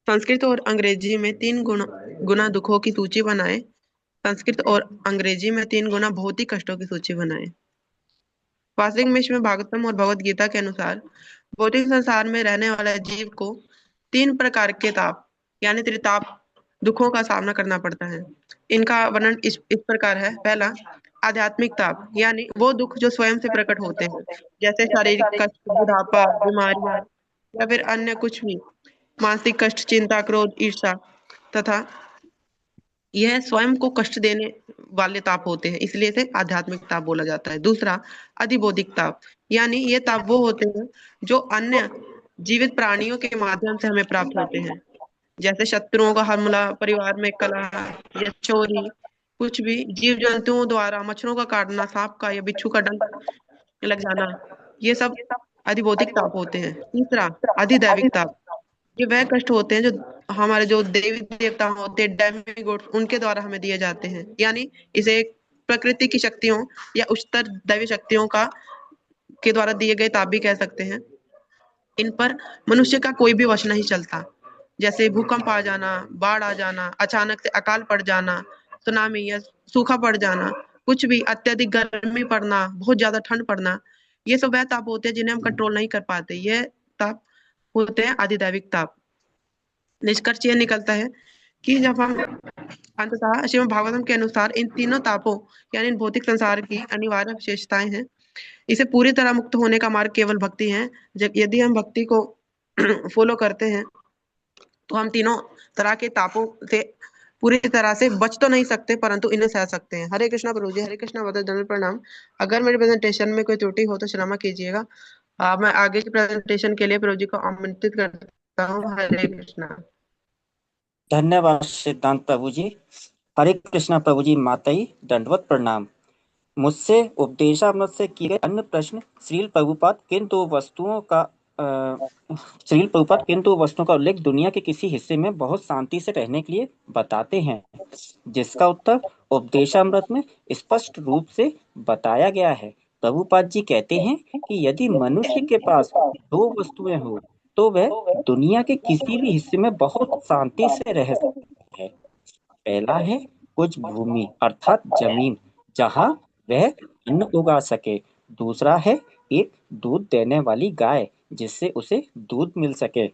संस्कृत और अंग्रेजी में 3 गुना दुखों की सूची बनाए। संस्कृत और अंग्रेजी में 3 गुना भौतिक कष्टों की सूची बनाए। वास्तविक में भागवतम और भगवत गीता के अनुसार भौतिक संसार में रहने वाले जीव को 3 प्रकार के ताप यानी त्रिताप दुखों का सामना करना पड़ता है। इनका वर्णन इस प्रकार है। पहला, आध्यात्मिक ताप, यानी वो दुख जो स्वयं से प्रकट होते हैं, जैसे शारीरिक कष्ट, बुढ़ापा, बीमारियां या फिर अन्य कुछ भी। मानसिक कष्ट, चिंता, क्रोध, ईर्ष्या तथा यह स्वयं को कष्ट देने वाले ताप होते हैं, इसलिए इसे आध्यात्मिक ताप बोला जाता है। दूसरा, अधिबौधिक ताप, यानी ये ताप वो होते हैं जो अन्य जीवित प्राणियों के माध्यम से हमें प्राप्त होते हैं, जैसे शत्रुओं का हमला, परिवार में कलह या चोरी, कुछ भी जीव जंतुओं द्वारा मच्छरों का काटना, सांप का या बिच्छू का डंक लग जाना, ये सब अधिबौधिक ताप होते हैं। तीसरा, अधिदैविक ताप, ये वह कष्ट होते हैं जो हमारे जो देवी देवता होते हैं, डेमिगॉड, उनके द्वारा हमें दिए जाते हैं, यानी इसे प्रकृति की शक्तियों या उच्चतर दैवी शक्तियों के द्वारा दिए गए ताप भी कह सकते हैं। इन पर मनुष्य का कोई भी वश नहीं चलता, जैसे भूकंप आ जाना, बाढ़ आ जाना, अचानक से अकाल पड़ जाना, सुनामी या सूखा पड़ जाना, कुछ भी, अत्यधिक गर्मी पड़ना, बहुत ज्यादा ठंड पड़ना, ये सब वह ताप होते हैं जिन्हें हम कंट्रोल नहीं कर पाते। यह ताप होते हैं अधिदैविक ताप। निष्कर्ष यह निकलता है कि जब हम अंततः श्रीमद् भागवतम के अनुसार इन तीनों तापों यानी इन भौतिक संसार की अनिवार्य विशेषताएं हैं, इसे पूरी तरह मुक्त होने का मार्ग केवल भक्ति है। यदि हम भक्ति को फॉलो करते हैं तो हम तीनों तरह के तापों से पूरी तरह से बच तो नहीं सकते, परंतु इन्हें सह सकते हैं। हरे कृष्णा प्रभु जी, हरे कृष्णा वदन प्रणाम। अगर मेरे प्रेजेंटेशन में कोई त्रुटि हो तो क्षमा कीजिएगा। मैं आगे की प्रेजेंटेशन के लिए प्रभु जी को आमंत्रित करता हूँ। हरे कृष्णा। धन्यवाद सिद्धांत प्रभु जी। हरे कृष्णा प्रभु जी, माता जी दंडवत प्रणाम। मुझसे उपदेशामृत से किए गए अन्य प्रश्न श्रील प्रभुपाद श्रील प्रभुपाद किन दो वस्तुओं का उल्लेख दुनिया के किसी हिस्से में बहुत शांति से रहने के लिए बताते हैं, जिसका उत्तर उपदेशामृत में स्पष्ट रूप से बताया गया है। प्रभुपाद जी कहते हैं कि यदि मनुष्य के पास दो वस्तुएं हो तो वह दुनिया के किसी भी हिस्से में बहुत शांति से रह सकता है। पहला है कुछ भूमि अर्थात जमीन, जहां वह अन्न उगा सके। दूसरा है एक दूध देने वाली गाय, जिससे उसे दूध मिल सके।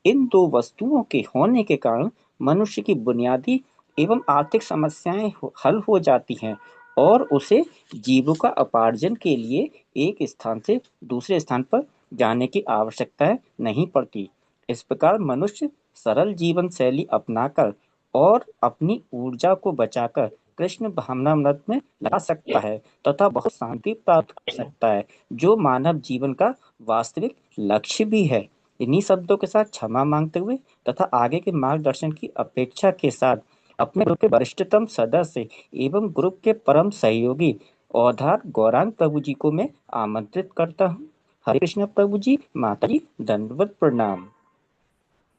इन दो वस्तुओं के होने के कारण मनुष्य की बुनियादी एवं आर्थिक समस्याएं हल हो जाती हैं और उसे जीविका उपार्जन के लिए एक स्थान से दूसरे स्थान पर जाने की आवश्यकता नहीं पड़ती। इस प्रकार मनुष्य सरल जीवन शैली अपनाकर और अपनी ऊर्जा को बचाकर कृष्ण भावनामृत में लगा सकता है तथा बहुत शांति प्राप्त कर सकता है, जो मानव जीवन का वास्तविक लक्ष्य भी है। इन्हीं शब्दों के साथ क्षमा मांगते हुए तथा आगे के मार्गदर्शन की अपेक्षा के साथ अपने ग्रुप के वरिष्ठतम सदस्य एवं ग्रुप के परम सहयोगी अवधार गौरांग प्रभु जी को मैं आमंत्रित करता हूँ। हरे कृष्ण प्रभु जी, माता जी, दंडवत प्रणाम।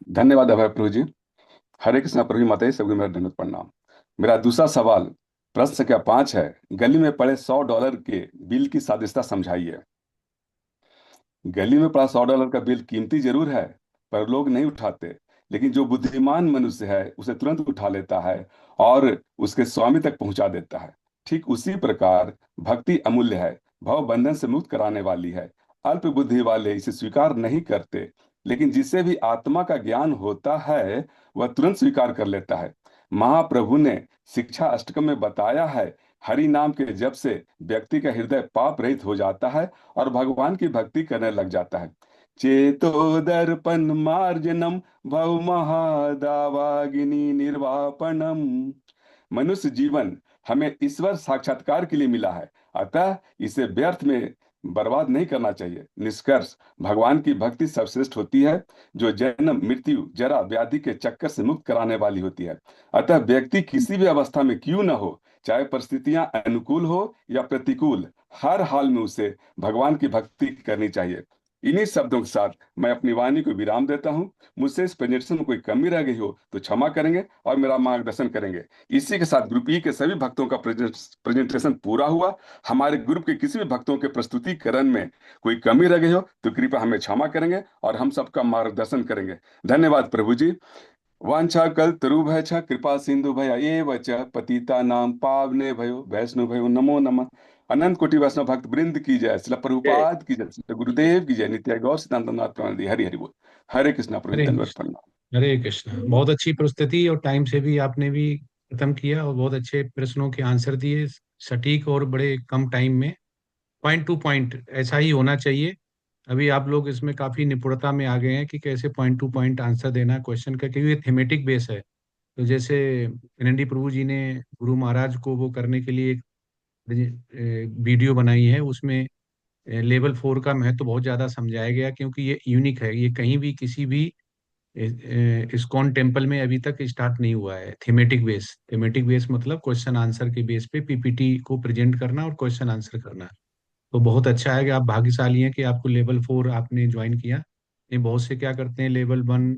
धन्यवाद अभय प्रभु जी। हरे कृष्णा प्रभु माता जी, सभी मेरा धन्यवाद प्रणाम। मेरा दूसरा सवाल प्रश्न संख्या 5 है। गली में पड़े $100 के बिल की सादृश्यता समझाइए। गली में पड़ा $100 का बिल कीमती जरूर है, पर लोग नहीं उठाते। लेकिन जो बुद्धिमान मनुष्य है उसे तुरंत उठा लेता है और उसके स्वामी तक पहुंचा देता है। ठीक उसी प्रकार भक्ति अमूल्य है, भव बंधन से मुक्त कराने वाली है। अल्प बुद्धि वाले इसे स्वीकार नहीं करते, लेकिन जिसे भी आत्मा का ज्ञान होता है वह तुरंत स्वीकार कर लेता है। महाप्रभु ने शिक्षा अष्टकम में बताया है, हरि नाम के जप से व्यक्ति का हृदय पाप रहित हो जाता है और भगवान की भक्ति करने लग जाता है। चेतो दर्पण मार्जनम भव महादावागिनी निर्वापणम। मनुष्य जीवन हमें ईश्वर साक्षात्कार के लिए मिला है, अतः इसे व्यर्थ में बर्बाद नहीं करना चाहिए। निष्कर्ष, भगवान की भक्ति सर्वश्रेष्ठ होती है, जो जन्म मृत्यु जरा व्याधि के चक्कर से मुक्त कराने वाली होती है। अतः व्यक्ति किसी भी अवस्था में क्यों न हो, चाहे परिस्थितियां अनुकूल हो या प्रतिकूल, हर हाल में उसे भगवान की भक्ति करनी चाहिए। इन्हीं शब्दों के साथ मैं अपनी वाणी को विराम देता हूं। मुझसे इस प्रेजेंटेशन में कोई कमी रह गई हो तो क्षमा करेंगे और मेरा मार्गदर्शन करेंगे। इसी के साथ ग्रुप ई के सभी भक्तों का प्रेजेंटेशन पूरा हुआ। हमारे ग्रुप के किसी भी भक्तों के प्रस्तुतिकरण में कोई कमी रह गई हो तो कृपया हमें क्षमा करेंगे और हम सबका मार्गदर्शन करेंगे। धन्यवाद प्रभु जी। वांछा कल्पतरुभ्यश्च कृपा सिंधु भय एव च पतितानां पावने भयो वैष्णव भयो नमो नमः। अनंत कोटि वैष्णव भक्त वृंद की जय। श्रील प्रभुपाद की जय। श्रील गुरुदेव की जय। नित्य गौर सिद्धांत प्रणाम। हरि हरि बोल। हरे कृष्णा प्रभु हरे धन्यवाद कृष्ण। प्रणाम। हरे कृष्ण। बहुत अच्छी प्रस्तुति और टाइम से भी आपने भी खत्म किया और बहुत अच्छे प्रश्नों के आंसर दिए, सटीक और बड़े कम टाइम में, पॉइंट टू पॉइंट। ऐसा ही होना चाहिए। अभी आप लोग इसमें काफी निपुणता में आ गए हैं कि कैसे पॉइंट टू पॉइंट आंसर देना है क्वेश्चन का, क्योंकि ये थीमेटिक बेस है। तो जैसे एनएनडी प्रभु जी ने गुरु महाराज को वो करने के लिए एक वीडियो बनाई है, उसमें लेवल 4 का महत्व बहुत ज्यादा समझाया गया, क्योंकि ये यूनिक है। ये कहीं भी किसी भी इस्कॉन टेम्पल में अभी तक स्टार्ट नहीं हुआ है। थीमेटिक बेस, थीमेटिक बेस मतलब क्वेश्चन आंसर के बेस पे पीपीटी को प्रेजेंट करना और क्वेश्चन आंसर करना। तो बहुत अच्छा है कि आप भाग्यशाली हैं कि आपको लेवल 4 आपने ज्वाइन किया। ये बहुत से क्या करते हैं, लेवल 1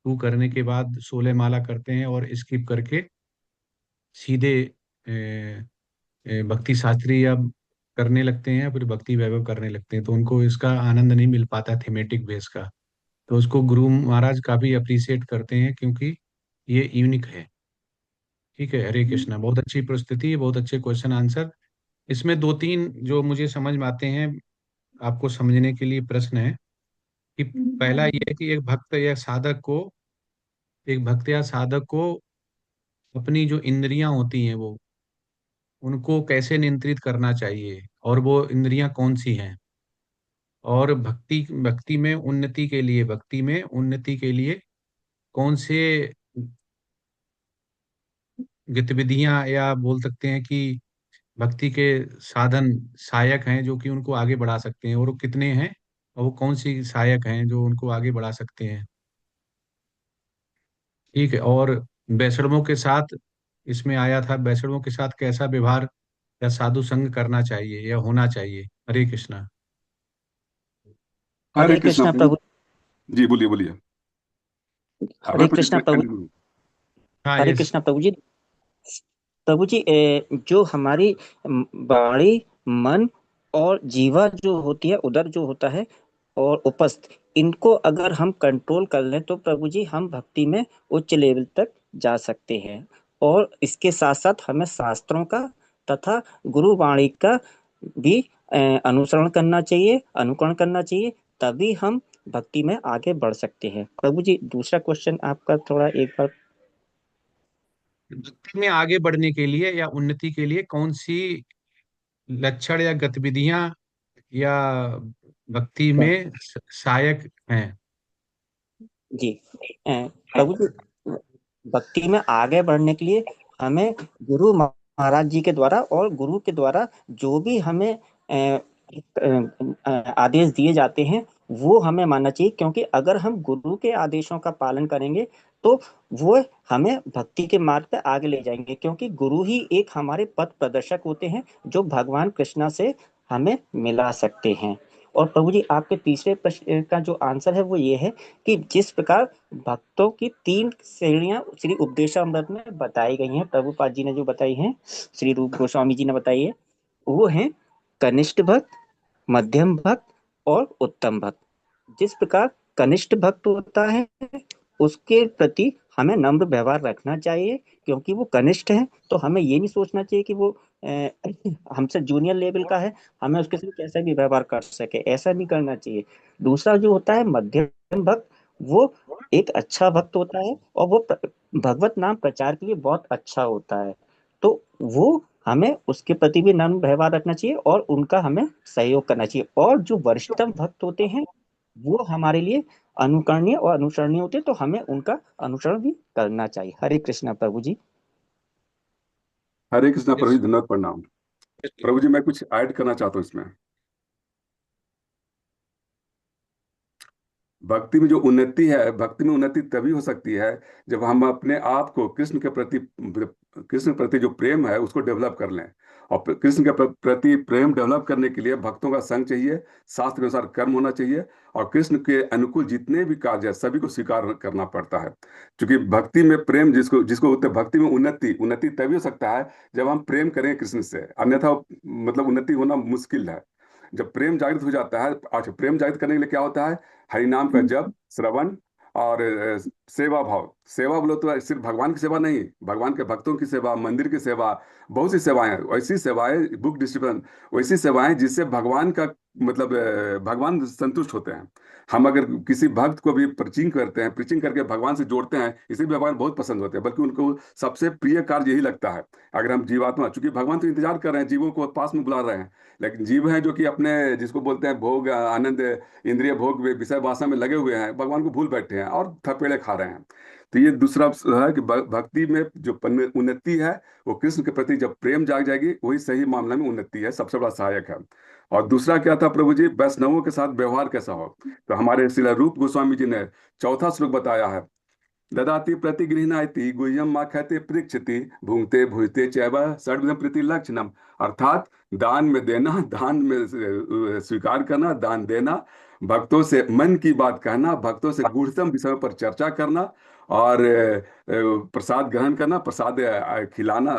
2 करने के बाद 16 माला करते हैं और स्किप करके सीधे भक्ति शास्त्री या करने लगते हैं, फिर भक्ति वैभव करने लगते हैं, तो उनको इसका आनंद नहीं मिल पाता थीमेटिक बेस का। तो उसको गुरु महाराज काफी अप्रिशिएट करते हैं, क्योंकि ये यूनिक है। ठीक है, हरे कृष्णा। बहुत अच्छी प्रस्तुति, बहुत अच्छे क्वेश्चन आंसर। इसमें दो तीन जो मुझे समझ में आते हैं, आपको समझने के लिए प्रश्न है कि पहला ये है कि एक भक्त या साधक को अपनी जो इंद्रियां होती हैं वो उनको कैसे नियंत्रित करना चाहिए, और वो इंद्रियां कौन सी हैं, और भक्ति में उन्नति के लिए कौन से गतिविधियां, या बोल सकते हैं कि भक्ति के साधन सहायक हैं जो कि उनको आगे बढ़ा सकते हैं, और वो कितने हैं, और वो कौन सी सहायक हैं जो उनको आगे बढ़ा सकते हैं। ठीक है। और वैष्णवों के साथ इसमें आया था, वैष्णवों के साथ कैसा व्यवहार या साधु संग करना चाहिए या होना चाहिए? हरे कृष्णा। हरे हरे कृष्णा कृष्णा प्रभु। प्रभु। जी बोलिए बोलिए। हरे कृष्णा प्रभु। हाँ, हरे यस। कृष्णा प्रभु जी। प्रभु जी, जो हमारी वाणी, मन और जीवा जो होती है, उदर जो होता है और उपस्थ, इनको अगर हम कंट्रोल कर लें तो प्रभु जी हम भक्ति में उच्च लेवल तक जा सकते हैं। और इसके साथ साथ हमें शास्त्रों का तथा गुरु वाणी का भी अनुसरण करना चाहिए, अनुकरण करना चाहिए, तभी हम भक्ति में आगे बढ़ सकते हैं। प्रभु जी, दूसरा क्वेश्चन आपका थोड़ा एक बार। भक्ति में आगे बढ़ने के लिए या उन्नति के लिए कौन सी लक्षण या गतिविधियां या भक्ति में सहायक हैं? जी, प्रभु जी, भक्ति में आगे बढ़ने के लिए हमें गुरु महाराज जी के द्वारा और गुरु के द्वारा जो भी हमें आदेश दिए जाते हैं वो हमें मानना चाहिए, क्योंकि अगर हम गुरु के आदेशों का पालन करेंगे तो वो हमें भक्ति के मार्ग पे आगे ले जाएंगे, क्योंकि गुरु ही एक हमारे पथ प्रदर्शक होते हैं जो भगवान कृष्णा से हमें मिला सकते हैं। और प्रभु जी, आपके तीसरे प्रश्न का जो आंसर है वो ये है कि जिस प्रकार भक्तों की 3 श्रेणियां श्री उपदेशामृत में बताई गई हैं, प्रभुपाद जी ने जो बताई हैं, श्री रूप गोस्वामी जी ने बताई है, वो है कनिष्ठ भक्त, मध्यम भक्त और उत्तम भक्त। जिस प्रकार कनिष्ठ भक्त होता है उसके प्रति हमें नम्र व्यवहार रखना चाहिए, क्योंकि वो कनिष्ठ है, तो हमें ये नहीं सोचना चाहिए कि वो हमसे जूनियर लेवल का है, हमें उसके साथ कैसा भी व्यवहार कर सके, ऐसा नहीं करना चाहिए। दूसरा जो होता है मध्यम भक्त, वो एक अच्छा भक्त होता है और वो भगवत नाम प्रचार के लिए बहुत अच्छा होता है, तो वो हमें उसके प्रति भी नम्र व्यवहार रखना चाहिए और उनका हमें सहयोग करना चाहिए। और जो वरिष्ठतम भक्त होते हैं वो हमारे लिए अनुकरणीय और अनुसरणीय होते हैं, तो हमें उनका अनुसरण भी करना चाहिए। हरे कृष्णा प्रभु जी। हरे कृष्णा प्रभु जी, धन्यवाद, प्रणाम। प्रभु जी, मैं कुछ ऐड करना चाहता हूँ इसमें। भक्ति में जो उन्नति है, भक्ति में उन्नति तभी हो सकती है जब हम अपने आप को कृष्ण के प्रति जो प्रेम है उसको डेवलप कर लें। और कृष्ण के प्रति प्रेम डेवलप करने के लिए भक्तों का संग चाहिए, शास्त्र के अनुसार कर्म होना चाहिए, और कृष्ण के अनुकूल जितने भी कार्य है सभी को स्वीकार करना पड़ता है। क्योंकि भक्ति में प्रेम जिसको जिसको होता है, भक्ति में उन्नति तभी हो सकता है जब हम प्रेम करें कृष्ण से, अन्यथा मतलब उन्नति होना मुश्किल है। जब प्रेम जागृत हो जाता है, अच्छा, प्रेम जागृत करने के लिए क्या होता है? हरि नाम का जप, श्रवण और सेवा भाव। सेवा बोलो तो सिर्फ भगवान की सेवा नहीं, भगवान के भक्तों की सेवा, मंदिर की सेवा, बहुत सी सेवाएं हैं। वैसी सेवाएं, बुक डिस्ट्रीब्यूशन, वैसी सेवाएं जिससे भगवान का मतलब भगवान संतुष्ट होते हैं। हम अगर किसी भक्त को भी प्रीचिंग करते हैं, प्रीचिंग करके भगवान से जोड़ते हैं, इसे भी भगवान बहुत पसंद होते हैं, बल्कि उनको सबसे प्रिय कार्य यही लगता है। अगर हम जीवात्मा, चूंकि भगवान तो इंतजार कर रहे हैं, जीवों को पास में बुला रहे हैं, लेकिन जीव हैं जो कि अपने जिसको बोलते हैं भोग आनंद, इंद्रिय भोग विषय वासना में लगे हुए हैं, भगवान को भूल बैठे हैं और थपेड़े खा रहे हैं। तो ये दूसरा है कि भक्ति में जो उन्नति है वो कृष्ण के प्रति जब प्रेम जाग जाएगी, वही सही मामला में उन्नति है, सबसे बड़ा सहायक है। और दूसरा क्या था प्रभु जी? वैष्णवों के साथ व्यवहार कैसा हो? तो हमारे श्रील रूप गोस्वामी जी ने चौथा श्लोक बताया है, ददाति प्रतिगृह्णाति गुह्यम माख्याते पृच्छति भुंक्ते भुजते चैव षड्विधम प्रीति लक्षणम। अर्थात दान में देना, दान में स्वीकार करना, दान देना, भक्तों से मन की बात कहना, भक्तों से गूढ़तम विषयों पर चर्चा करना, और प्रसाद ग्रहण करना, प्रसाद खिलाना,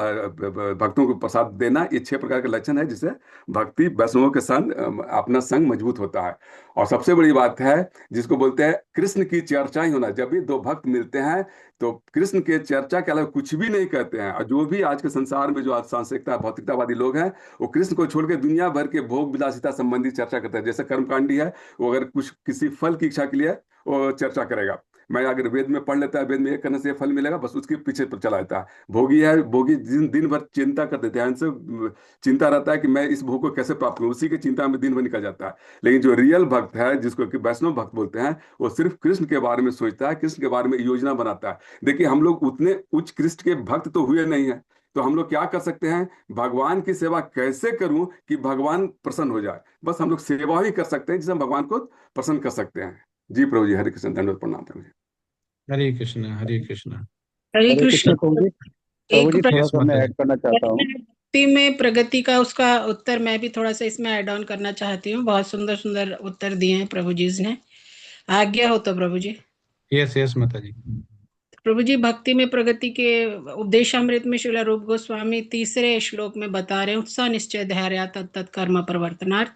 भक्तों को प्रसाद देना, ये 6 प्रकार के लक्षण है जिससे भक्ति वैष्णवों के संग अपना संग मजबूत होता है। और सबसे बड़ी बात है जिसको बोलते हैं कृष्ण की चर्चा ही होना। जब भी 2 भक्त मिलते हैं तो कृष्ण के चर्चा के अलावा कुछ भी नहीं कहते हैं। और जो भी आज के संसार में जो आज सांसारिकता भौतिकतावादी लोग हैं, वो कृष्ण को छोड़ के दुनिया भर के भोग विलासिता संबंधी चर्चा करते हैं। जैसे कर्मकांडी है, वो अगर कुछ किसी फल की इच्छा के लिए वो चर्चा करेगा, मैं अगर वेद में पढ़ लेता है, वेद में ये करने से ये फल मिलेगा, बस उसके पीछे पर चला जाता है। भोगी है, भोगी दिन भर चिंता करते थे, से चिंता रहता है कि मैं इस भोग को कैसे प्राप्त करूं, उसी की चिंता में दिन भर निकल जाता है। लेकिन जो रियल भक्त है, जिसको कि वैष्णव भक्त बोलते हैं, वो सिर्फ कृष्ण के बारे में सोचता है, कृष्ण के बारे में योजना बनाता है। देखिए, हम लोग उतने उच्च कृष्ण के भक्त तो हुए नहीं है, तो हम लोग क्या कर सकते हैं? भगवान की सेवा कैसे करूं कि भगवान प्रसन्न हो जाए, बस हम लोग सेवा ही कर सकते हैं जिससे हम भगवान को प्रसन्न कर सकते हैं। जी प्रभु जी, हरे कृष्ण, धन्यवाद, प्रणाम प्रभु जी। हरे कृष्णा, हरे कृष्णा। हरे हरे कृष्ण। कृष्ण प्रभु जी। एक प्रभु जी, थोड़ा यस सा मैं माता जी। ऐड करना चाहता हूँ। भक्ति में प्रगति का उसका उत्तर मैं भी थोड़ा सा इसमें ऐड ऑन करना चाहती हूँ। बहुत सुंदर सुंदर उत्तर दिए हैं प्रभु जी ने। आज्ञा हो तो प्रभु जी। यस यस माता जी। प्रभु जी, भक्ति में प्रगति के उपदेशामृत में श्रील रूप गोस्वामी तीसरे श्लोक में बता रहे हैं, उत्साह निश्चय धैर्य तत्त कर्म प्रवर्तनार्थ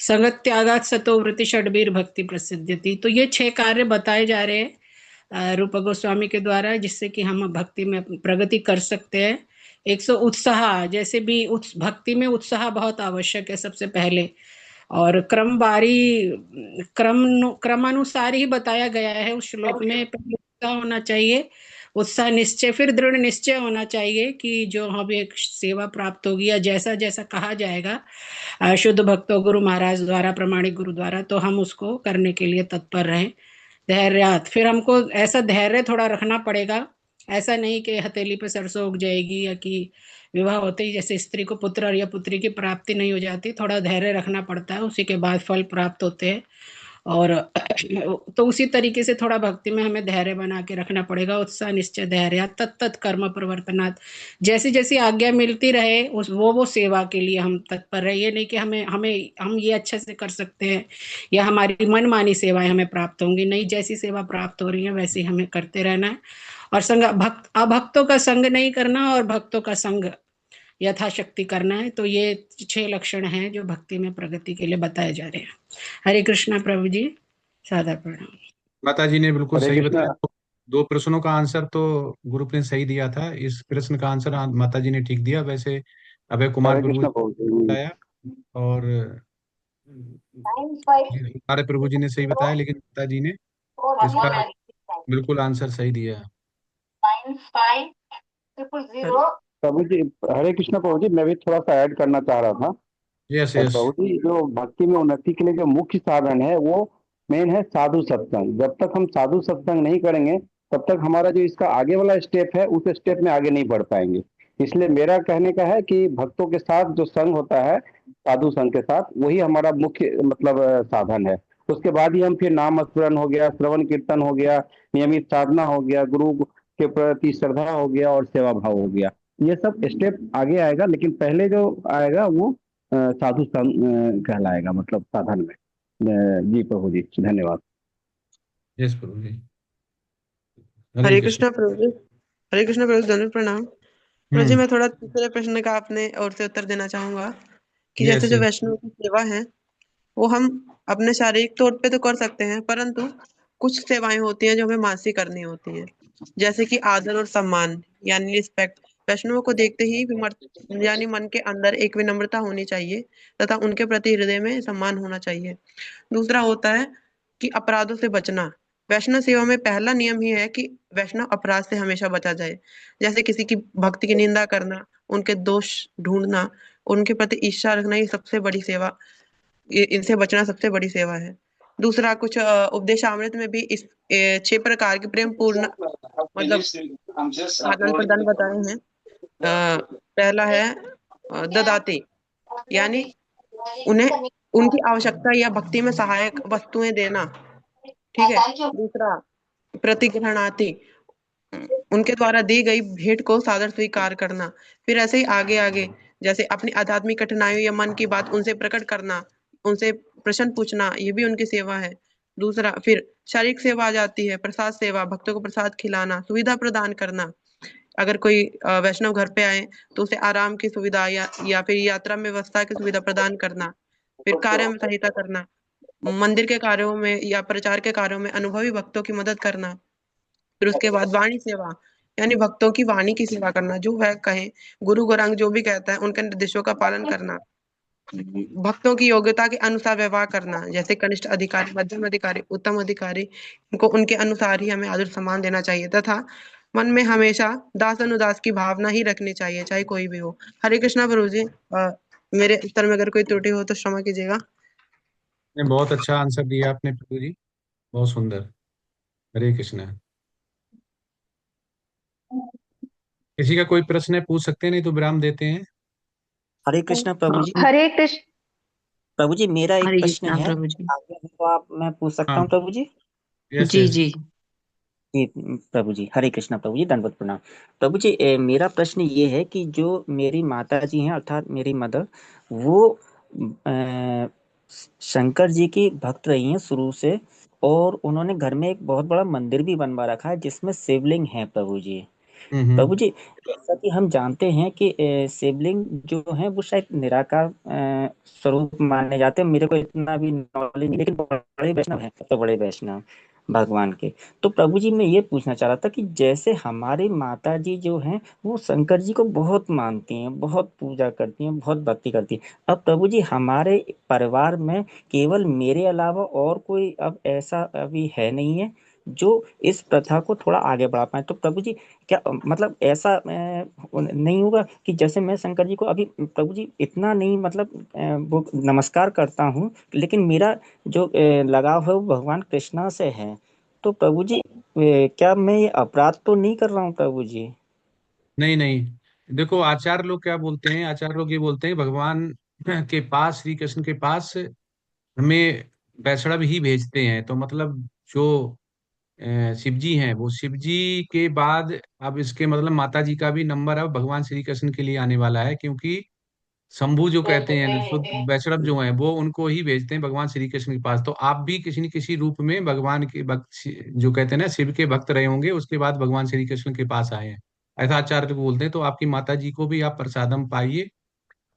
संगत त्यागात सतो वृत्ति षड्वीर भक्ति प्रसिद्ध्यति। तो ये 6 कार्य बताए जा रहे हैं रूप गोस्वामी के द्वारा, जिससे कि हम भक्ति में प्रगति कर सकते हैं। एक सौ उत्साह, जैसे भी भक्ति में उत्साह बहुत आवश्यक है सबसे पहले, और क्रमानुसार ही बताया गया है उस श्लोक में। पहले उत्साह होना चाहिए, उत्साह निश्चय, फिर दृढ़ निश्चय होना चाहिए कि जो हमें एक सेवा प्राप्त होगी या जैसा जैसा कहा जाएगा शुद्ध भक्तों गुरु महाराज द्वारा, प्रमाणिक गुरु द्वारा, तो हम उसको करने के लिए तत्पर रहें। धैर्यात, फिर हमको ऐसा धैर्य थोड़ा रखना पड़ेगा। ऐसा नहीं कि हथेली पे सरसों उग जाएगी या कि विवाह होते ही जैसे स्त्री को पुत्र या पुत्री की प्राप्ति नहीं हो जाती। थोड़ा धैर्य रखना पड़ता है, उसी के बाद फल प्राप्त होते हैं। और तो उसी तरीके से थोड़ा भक्ति में हमें धैर्य बना के रखना पड़ेगा। उत्साह निश्चय धैर्य तत्त कर्म प्रवर्तनात्, जैसी जैसी आज्ञा मिलती रहे उस वो सेवा के लिए हम तत्पर रहे। ये नहीं कि हम ये अच्छे से कर सकते हैं या हमारी मनमानी सेवाएं हमें प्राप्त होंगी, नहीं, जैसी सेवा प्राप्त हो रही है वैसी हमें करते रहना है। और अभक्तों का संग नहीं करना और भक्तों का संग यथाशक्ति करना है। तो ये 6 लक्षण हैं जो भक्ति में प्रगति के लिए बताए जा रहे हैं। हरे कृष्णा प्रभु जी, सादर प्रणाम। माता जी ने बिल्कुल हरे सही कृष्णा। बताया। 2 प्रश्नों का आंसर तो ग्रुप ने सही दिया था, इस प्रश्न का आंसर माता जी ने ठीक दिया। वैसे अभय कुमार हरे प्रभु कृष्णा जी प्रभु ने जी। बताया और हमारे प्रभु जी ने सही बताया, लेकिन माता जी ने इसका बिल्कुल आंसर सही दिया है। प्रभु जी, हरे कृष्णा प्रभु जी, मैं भी थोड़ा सा ऐड करना चाह रहा था। यस और यस। प्रभु जी, जो भक्ति में उन्नति के लिए जो मुख्य साधन है वो मेन है साधु सत्संग। जब तक हम साधु सत्संग नहीं करेंगे तब तक हमारा जो इसका आगे वाला स्टेप है उस स्टेप में आगे नहीं बढ़ पाएंगे। इसलिए मेरा कहने का है कि भक्तों के साथ जो संग होता है, साधु संघ के साथ, वही हमारा मुख्य मतलब साधन है। उसके बाद ही हम फिर नाम स्मरण हो गया, श्रवण कीर्तन हो गया, नियमित साधना हो गया, गुरु के प्रति श्रद्धा हो गया और सेवा भाव हो गया, ये सब स्टेप आगे आएगा। लेकिन पहले जो आएगा वो साधु संघ कहलाएगा, मतलब साधन में। जी प्रभु जी, धन्यवाद। यस प्रभु जी। हरे कृष्णा प्रभु जी। हरे कृष्णा प्रभु जी, धन्यवाद प्रणाम। प्रभु जी, मैं थोड़ा तीसरे प्रश्न का अपने ओर से उत्तर देना चाहूंगा कि जैसे जो वैष्णव की सेवा है वो हम अपने शारीरिक तौर पे तो कर सकते हैं, परंतु कुछ सेवाएं होती हैं जो हमें मानसिक करनी होती है, जैसे कि आदर और सम्मान यानी रिस्पेक्ट। वैष्णवों को देखते ही यानी मन के अंदर एक विनम्रता होनी चाहिए तथा उनके प्रति हृदय में सम्मान होना चाहिए। दूसरा होता है कि अपराधों से बचना। वैष्णव सेवा में पहला नियम ही है कि वैष्णव अपराध से हमेशा बचा जाए, जैसे किसी की भक्ति की निंदा करना, उनके दोष ढूंढना, उनके प्रति ईर्ष्या रखना, ये सबसे बड़ी सेवा, इनसे बचना सबसे बड़ी सेवा है। दूसरा, कुछ उपदेशामृत में भी इस 6 प्रकार के प्रेम पूर्ण मतलब आदान प्रदान बताए हैं। पहला है ददाते, यानी उन्हें उनकी आवश्यकता या भक्ति में सहायक वस्तुएं देना, ठीक है। दूसरा, प्रतिग्रहणाति, उनके द्वारा दी गई भेंट को सादर स्वीकार करना। फिर ऐसे ही आगे आगे, जैसे अपनी आध्यात्मिक कठिनाइयों या मन की बात उनसे प्रकट करना, उनसे प्रश्न पूछना, ये भी उनकी सेवा है। दूसरा, फिर शारीरिक सेवा आ जाती है, प्रसाद सेवा, भक्तों को प्रसाद खिलाना, सुविधा प्रदान करना। अगर कोई वैष्णव घर पे आए तो उसे आराम की सुविधा या फिर यात्रा में व्यवस्था की सुविधा प्रदान करना। फिर कार्य में सहायता करना, मंदिर के कार्यों में या प्रचार के कार्यों में अनुभवी भक्तों की मदद करना। फिर उसके बाद वाणी सेवा, यानी भक्तों की वाणी की सेवा करना, जो वह कहें, गुरु गौरांग जो भी कहता है उनके निर्देशों का पालन करना। भक्तों की योग्यता के अनुसार व्यवहार करना, जैसे कनिष्ठ अधिकारी, मध्यम अधिकारी, उत्तम अधिकारी, इनको उनके अनुसार ही हमें आदर सम्मान देना चाहिए, तथा मन में हमेशा दास अनुदास की भावना ही रखनी चाहिए, चाहे कोई भी हो। हरे कृष्णा प्रभु जी, मेरे उत्तर में अगर कोई त्रुटि हो तो क्षमा कीजिएगा। बहुत अच्छा आंसर दिया आपने प्रभु जी, बहुत सुंदर। हरे कृष्णा। किसी का कोई प्रश्न है पूछ सकते हैं, नहीं तो विराम देते हैं। हरे कृष्णा प्रभु जी। हरे कृष्ण प्रभु जी, मेरा एक हरे प्रश्न कृष्णा है, प्रभु जी। आगे है तो आप मैं पूछ सकता हाँ हूँ प्रभु जी? यस जी यस। जी। जी प्रभु जी, हरे कृष्णा प्रभु जी, दंडवत प्रणाम। प्रभु जी, मेरा प्रश्न ये है कि जो मेरी माता जी हैं अर्थात मेरी मदर, वो अ, शंकर जी की भक्त रही हैं शुरू से, और उन्होंने घर में एक बहुत बड़ा मंदिर भी बनवा रखा है जिसमें शिवलिंग है प्रभु जी। प्रभु जी, जैसा कि हम जानते हैं कि शिवलिंग जो है वो शायद निराकार स्वरूप माने जाते हैं। मेरे को इतना भी नॉलेज नहीं, लेकिन बड़े वैष्णव है, तो बड़े वैष्णव भगवान के। तो प्रभु जी, मैं ये पूछना चाह रहा था कि जैसे हमारी माता जी जो हैं वो शंकर जी को बहुत मानती हैं, बहुत पूजा करती हैं, बहुत भक्ति करती हैं। अब प्रभु जी, हमारे परिवार में केवल मेरे अलावा और कोई अब ऐसा अभी है नहीं है जो इस प्रथा को थोड़ा आगे बढ़ा पाए। तो प्रभु जी, क्या मतलब ऐसा नहीं होगा कि जैसे मैं शंकर जी को अभी प्रभु जी इतना नहीं मतलब वो नमस्कार करता हूँ, लेकिन मेरा जो लगाव है वो भगवान कृष्णा से है। तो प्रभु जी, क्या मैं ये अपराध तो नहीं कर रहा हूँ प्रभु जी? नहीं नहीं, देखो आचार्य लोग क्या बोलते हैं, आचार्य लोग ये बोलते हैं भगवान के पास, श्री कृष्ण के पास हमें वैष्णव ही भेजते हैं। तो मतलब जो शिव जी हैं, वो शिव जी के बाद अब इसके मतलब माता जी का भी नंबर अब भगवान श्री कृष्ण के लिए आने वाला है, क्योंकि शंभु जो कहते हैं शुद्ध वैष्णव जो हैं, वो उनको ही भेजते हैं भगवान श्री कृष्ण के पास। तो आप भी किसी न किसी रूप में भगवान के भक्त, जो कहते हैं ना शिव के भक्त रहे होंगे, उसके बाद भगवान श्री कृष्ण के पास आए हैं, ऐसा आचार्य को बोलते हैं। तो आपकी माता जी को भी आप प्रसादम पाइए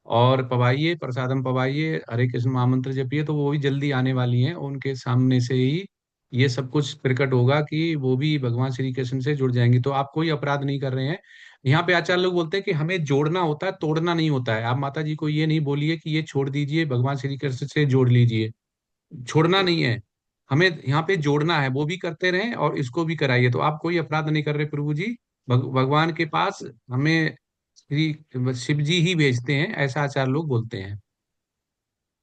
और पवाइए, प्रसादम पवाइए, हरे कृष्ण महामंत्र जपिए, तो वो भी जल्दी आने वाली हैं। उनके सामने से ही ये सब कुछ प्रकट होगा कि वो भी भगवान श्री कृष्ण से जुड़ जाएंगी। तो आप कोई अपराध नहीं कर रहे हैं। यहाँ पे आचार्य लोग बोलते हैं कि हमें जोड़ना होता है, तोड़ना नहीं होता है। आप माता जी को ये नहीं बोलिए कि ये छोड़ दीजिए, भगवान श्री कृष्ण से जोड़ लीजिए। छोड़ना नहीं है, हमें यहाँ पे जोड़ना है। वो भी करते रहें और इसको भी कराइए। तो आप कोई अपराध नहीं कर रहे प्रभु जी। भगवान के पास हमें श्री शिव जी ही भेजते हैं, ऐसा आचार्य लोग बोलते हैं।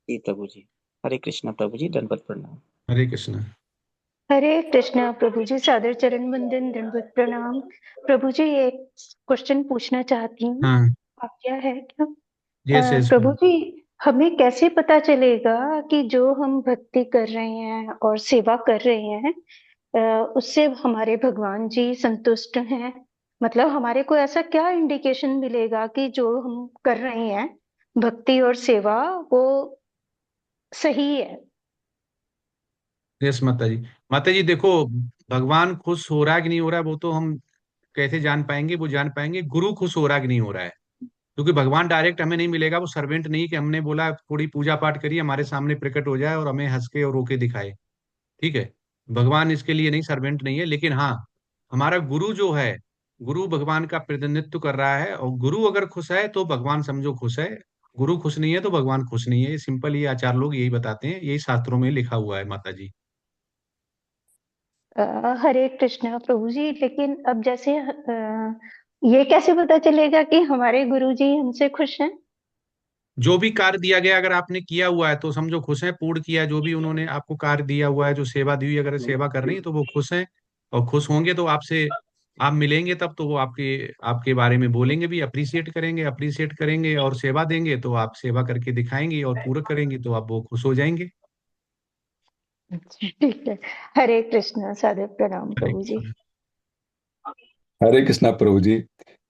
जी प्रभु जी, हरे कृष्णा प्रभु जी, दंडवत प्रणाम। हरे कृष्ण। हरे कृष्णा प्रभु जी, सादर चरण वंदन, दंडवत प्रणाम। प्रभु जी, एक क्वेश्चन पूछना चाहती हूँ, हाँ, आज्ञा है क्या? Yes yes. प्रभु जी, हमें कैसे पता चलेगा कि जो हम भक्ति कर रहे हैं और सेवा कर रहे हैं उससे हमारे भगवान जी संतुष्ट हैं? मतलब हमारे को ऐसा क्या इंडिकेशन मिलेगा कि जो हम कर रहे हैं भक्ति और सेवा वो सही है? यस माता जी। माता जी देखो, भगवान खुश हो रहा है कि नहीं हो रहा है वो तो हम कैसे जान पाएंगे? वो जान पाएंगे गुरु खुश हो रहा है कि नहीं हो रहा है। क्योंकि भगवान डायरेक्ट हमें नहीं मिलेगा, वो सर्वेंट नहीं कि हमने बोला थोड़ी पूजा पाठ करिए हमारे सामने प्रकट हो जाए और हमें हंस के और रोके दिखाए। ठीक है, भगवान इसके लिए नहीं, सर्वेंट नहीं है। लेकिन हाँ, हमारा गुरु जो है, गुरु भगवान का प्रतिनिधित्व कर रहा है, और गुरु अगर खुश है तो भगवान समझो खुश है, गुरु खुश नहीं है तो भगवान खुश नहीं है। ये सिंपल, ये आचार्य लोग यही बताते हैं, यही शास्त्रों में लिखा हुआ है माता जी। हरे कृष्णा प्रभु जी, लेकिन अब जैसे ये कैसे पता चलेगा कि हमारे गुरु जी हमसे खुश हैं? जो भी कार्य दिया गया अगर आपने किया हुआ है तो समझो खुश है, पूर्ण किया है जो भी उन्होंने आपको कार्य दिया हुआ है, जो सेवा दी हुई है, अगर सेवा कर रही है तो वो खुश है। और खुश होंगे तो आपसे आप मिलेंगे तब तो वो आपके आपके बारे में बोलेंगे भी, अप्रिसिएट करेंगे, अप्रिसिएट करेंगे और सेवा देंगे तो आप सेवा करके दिखाएंगे और पूरा करेंगे तो आप वो खुश हो जाएंगे। ठीक है। हरे कृष्णा, सादर प्रणाम हरे प्रभु जी। कृष्ण। हरे कृष्णा प्रभु जी।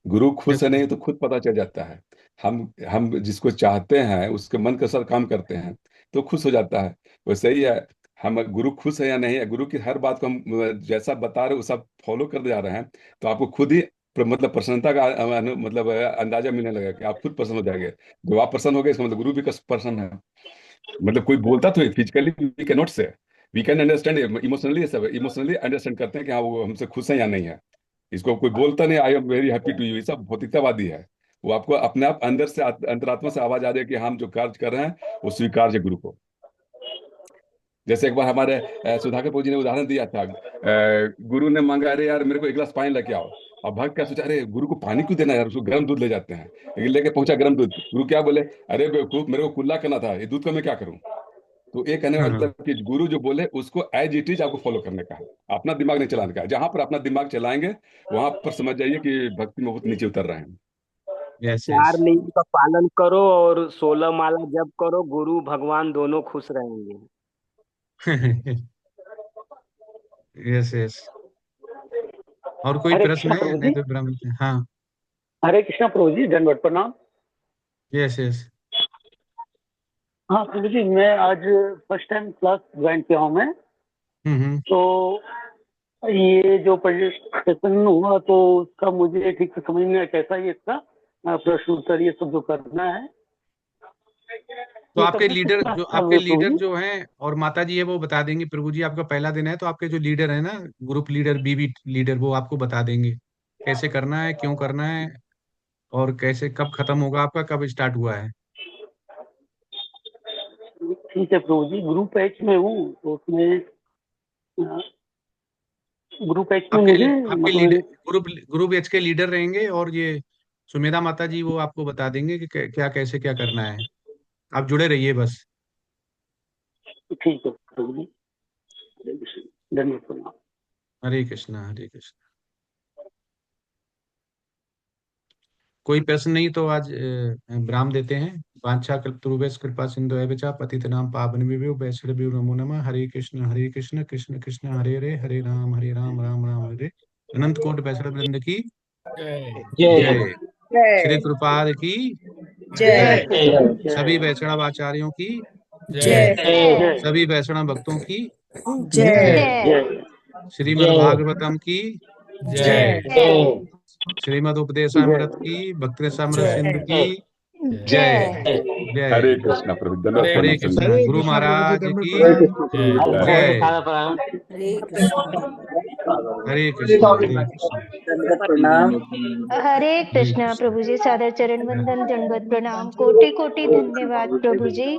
गुरु खुश है देखो, नहीं तो खुद पता चल जाता है। हम जिसको चाहते हैं उसके मन के साथ काम करते हैं तो खुश हो जाता है। वैसे ही है, हम गुरु खुश है या नहीं है, गुरु की हर बात को हम जैसा बता रहे हैं वो सब फॉलो कर जा रहे हैं, तो आपको खुद ही मतलब प्रसन्नता का मतलब अंदाजा मिलने लगेगा कि आप खुद प्रसन्न हो जाएंगे। जब आप प्रसन्न हो गए इसका मतलब गुरु भी प्रसन्न है। मतलब कोई बोलता तो फिजिकली वी कैन नॉट से, वी कैन अंडरस्टैंड इमोशनली, सब इमोशनली अंडरस्टैंड करते हैं कि हाँ वो हमसे खुश है या नहीं है। इसको कोई बोलता नहीं I am very happy to you, ये सब भौतिकतावादी है। वो आपको अपने आप अंदर से अंतरात्मा से आवाज आ जाए कि हम जो कार्य कर रहे हैं वो स्वीकार है गुरु को। जैसे एक बार हमारे सुधाकर प्रभु जी ने उदाहरण दिया था, गुरु ने मांगा अरे यार मेरे को एक गिलास पानी लेके आओ। और भक्त क्या सोचा, अरे गुरु को पानी क्यों देना यार, उसको गर्म दूध ले जाते हैं। लेकिन लेके पहुंचा गर्म दूध, गुरु क्या बोले, अरे बेवकूफ मेरे को कुल्ला करना था, ये दूध का मैं क्या करूं। तो ये कहने का हाँ, मतलब कि गुरु जो बोले उसको एज इट इज आपको फॉलो करने का है, अपना दिमाग नहीं चलाने का है। जहां पर अपना दिमाग चलाएंगे वहां पर समझ जाइए कि भक्ति में बहुत नीचे उतर रहे हैं। Yes yes. 4 नियम का पालन करो और 16 माला जप करो, गुरु भगवान दोनों खुश रहेंगे। Yes yes. और कोई हरे प्रश्न कृष्णा है? प्रभु नहीं जी। तो ब्रह्म। हाँ, हरे कृष्णा प्रभु जी, दंडवत प्रणाम। Yes yes. हाँ प्रभु जी, मैं आज फर्स्ट टाइम क्लास ज्वाइन किया हूँ मैं। तो ये जो प्रेजेंटेशन हुआ तो उसका मुझे ठीक से समझ नहीं आया, कैसा ये इसका प्रश्न उत्तर ये सब जो करना है। तो ये आपके करना लीडर किसका जो कर्तव्य आपके है प्रभु लीडर जी? जो हैं और माता जी है वो बता देंगे प्रभु जी। आपका पहला दिन है तो आपके जो लीडर है ना, ग्रुप लीडर, बीबी लीडर, वो आपको बता देंगे कैसे करना है, क्यों करना है, और कैसे कब खत्म होगा आपका, कब स्टार्ट हुआ है। ठीक है प्रभु जी, ग्रुप एच में हूँ तो उसमें ग्रुप एच में मुझे आपके लीडर, मतलब ग्रुप एच के लीडर रहेंगे, और ये सुमेधा माता जी वो आपको बता देंगे कि क्या कैसे क्या करना है। आप जुड़े रहिए बस। ठीक है प्रभु जी, धन्यवाद प्रणाम। हरे कृष्णा हरे कृष्णा। कोई प्रश्न नहीं तो आज विराम देते हैं। वांछा कल्पतरुभ्यश्च कृपा सिंधु एव च पतितनां पावनेभ्यो वैष्णवेभ्यो नमो नमः। हरे कृष्ण कृष्ण कृष्ण हरे हरे, हरे राम राम राम हरे। अनंत कोटि वैष्णव वृंद की जय। श्री कृपाद की जय। सभी वैष्णव आचार्यों की जय। सभी वैष्णव भक्तों की जय। श्रीमद् भागवतम की जय। श्रीमद् उपदेशामृत की, भक्ति रसामृत सिंधु की जय जय। हरे कृष्णा प्रभु, धन्यवाद हरे प्रणाम कृष्णा। सभी। गुरु महाराज की जय। हरे कृष्णा हरे कृष्णा। प्रणाम। हरे हरे कृष्णा कृष्णा। प्रभु जी, सादर चरण वंदन, दंडवत प्रणाम, कोटि कोटि धन्यवाद प्रभु जी।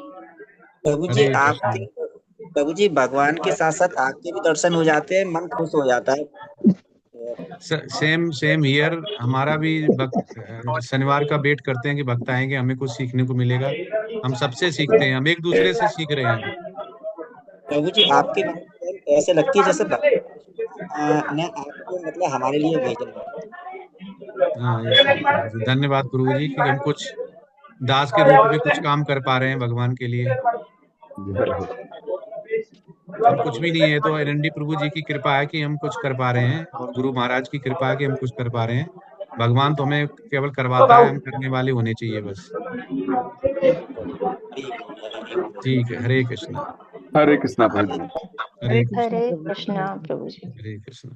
प्रभु जी हरे कृष्णा। आपके प्रभु जी भगवान के साथ साथ आपके भी दर्शन हो जाते हैं, मन खुश हो जाता है। Same same here. हमारा भी भक्त शनिवार का वेट करते हैं कि भक्त आएंगे, हमें कुछ सीखने को मिलेगा। हम सबसे सीखते हैं, हम एक दूसरे से सीख रहे हैं। प्रभु जी आपके बात में ऐसे लगती है जैसे भगवान ने आपको मतलब हमारे लिए भेजा है। हाँ यस प्रभु जी, धन्यवाद प्रभु जी कि हम कुछ दास के रूप में कुछ काम कर पा रहे हैं भगवान के लिए। हम कुछ भी नहीं है तो एनएनडी प्रभु जी की कृपा है कि हम कुछ कर पा रहे हैं, और गुरु महाराज की कृपा है कि हम कुछ कर पा रहे हैं। भगवान तो हमें केवल करवाता है, हम करने वाले होने चाहिए बस। ठीक है, हरे कृष्णा। हरे कृष्णा प्रभु। हरे कृष्णा हरे कृष्णा प्रभु जी। हरे कृष्णा।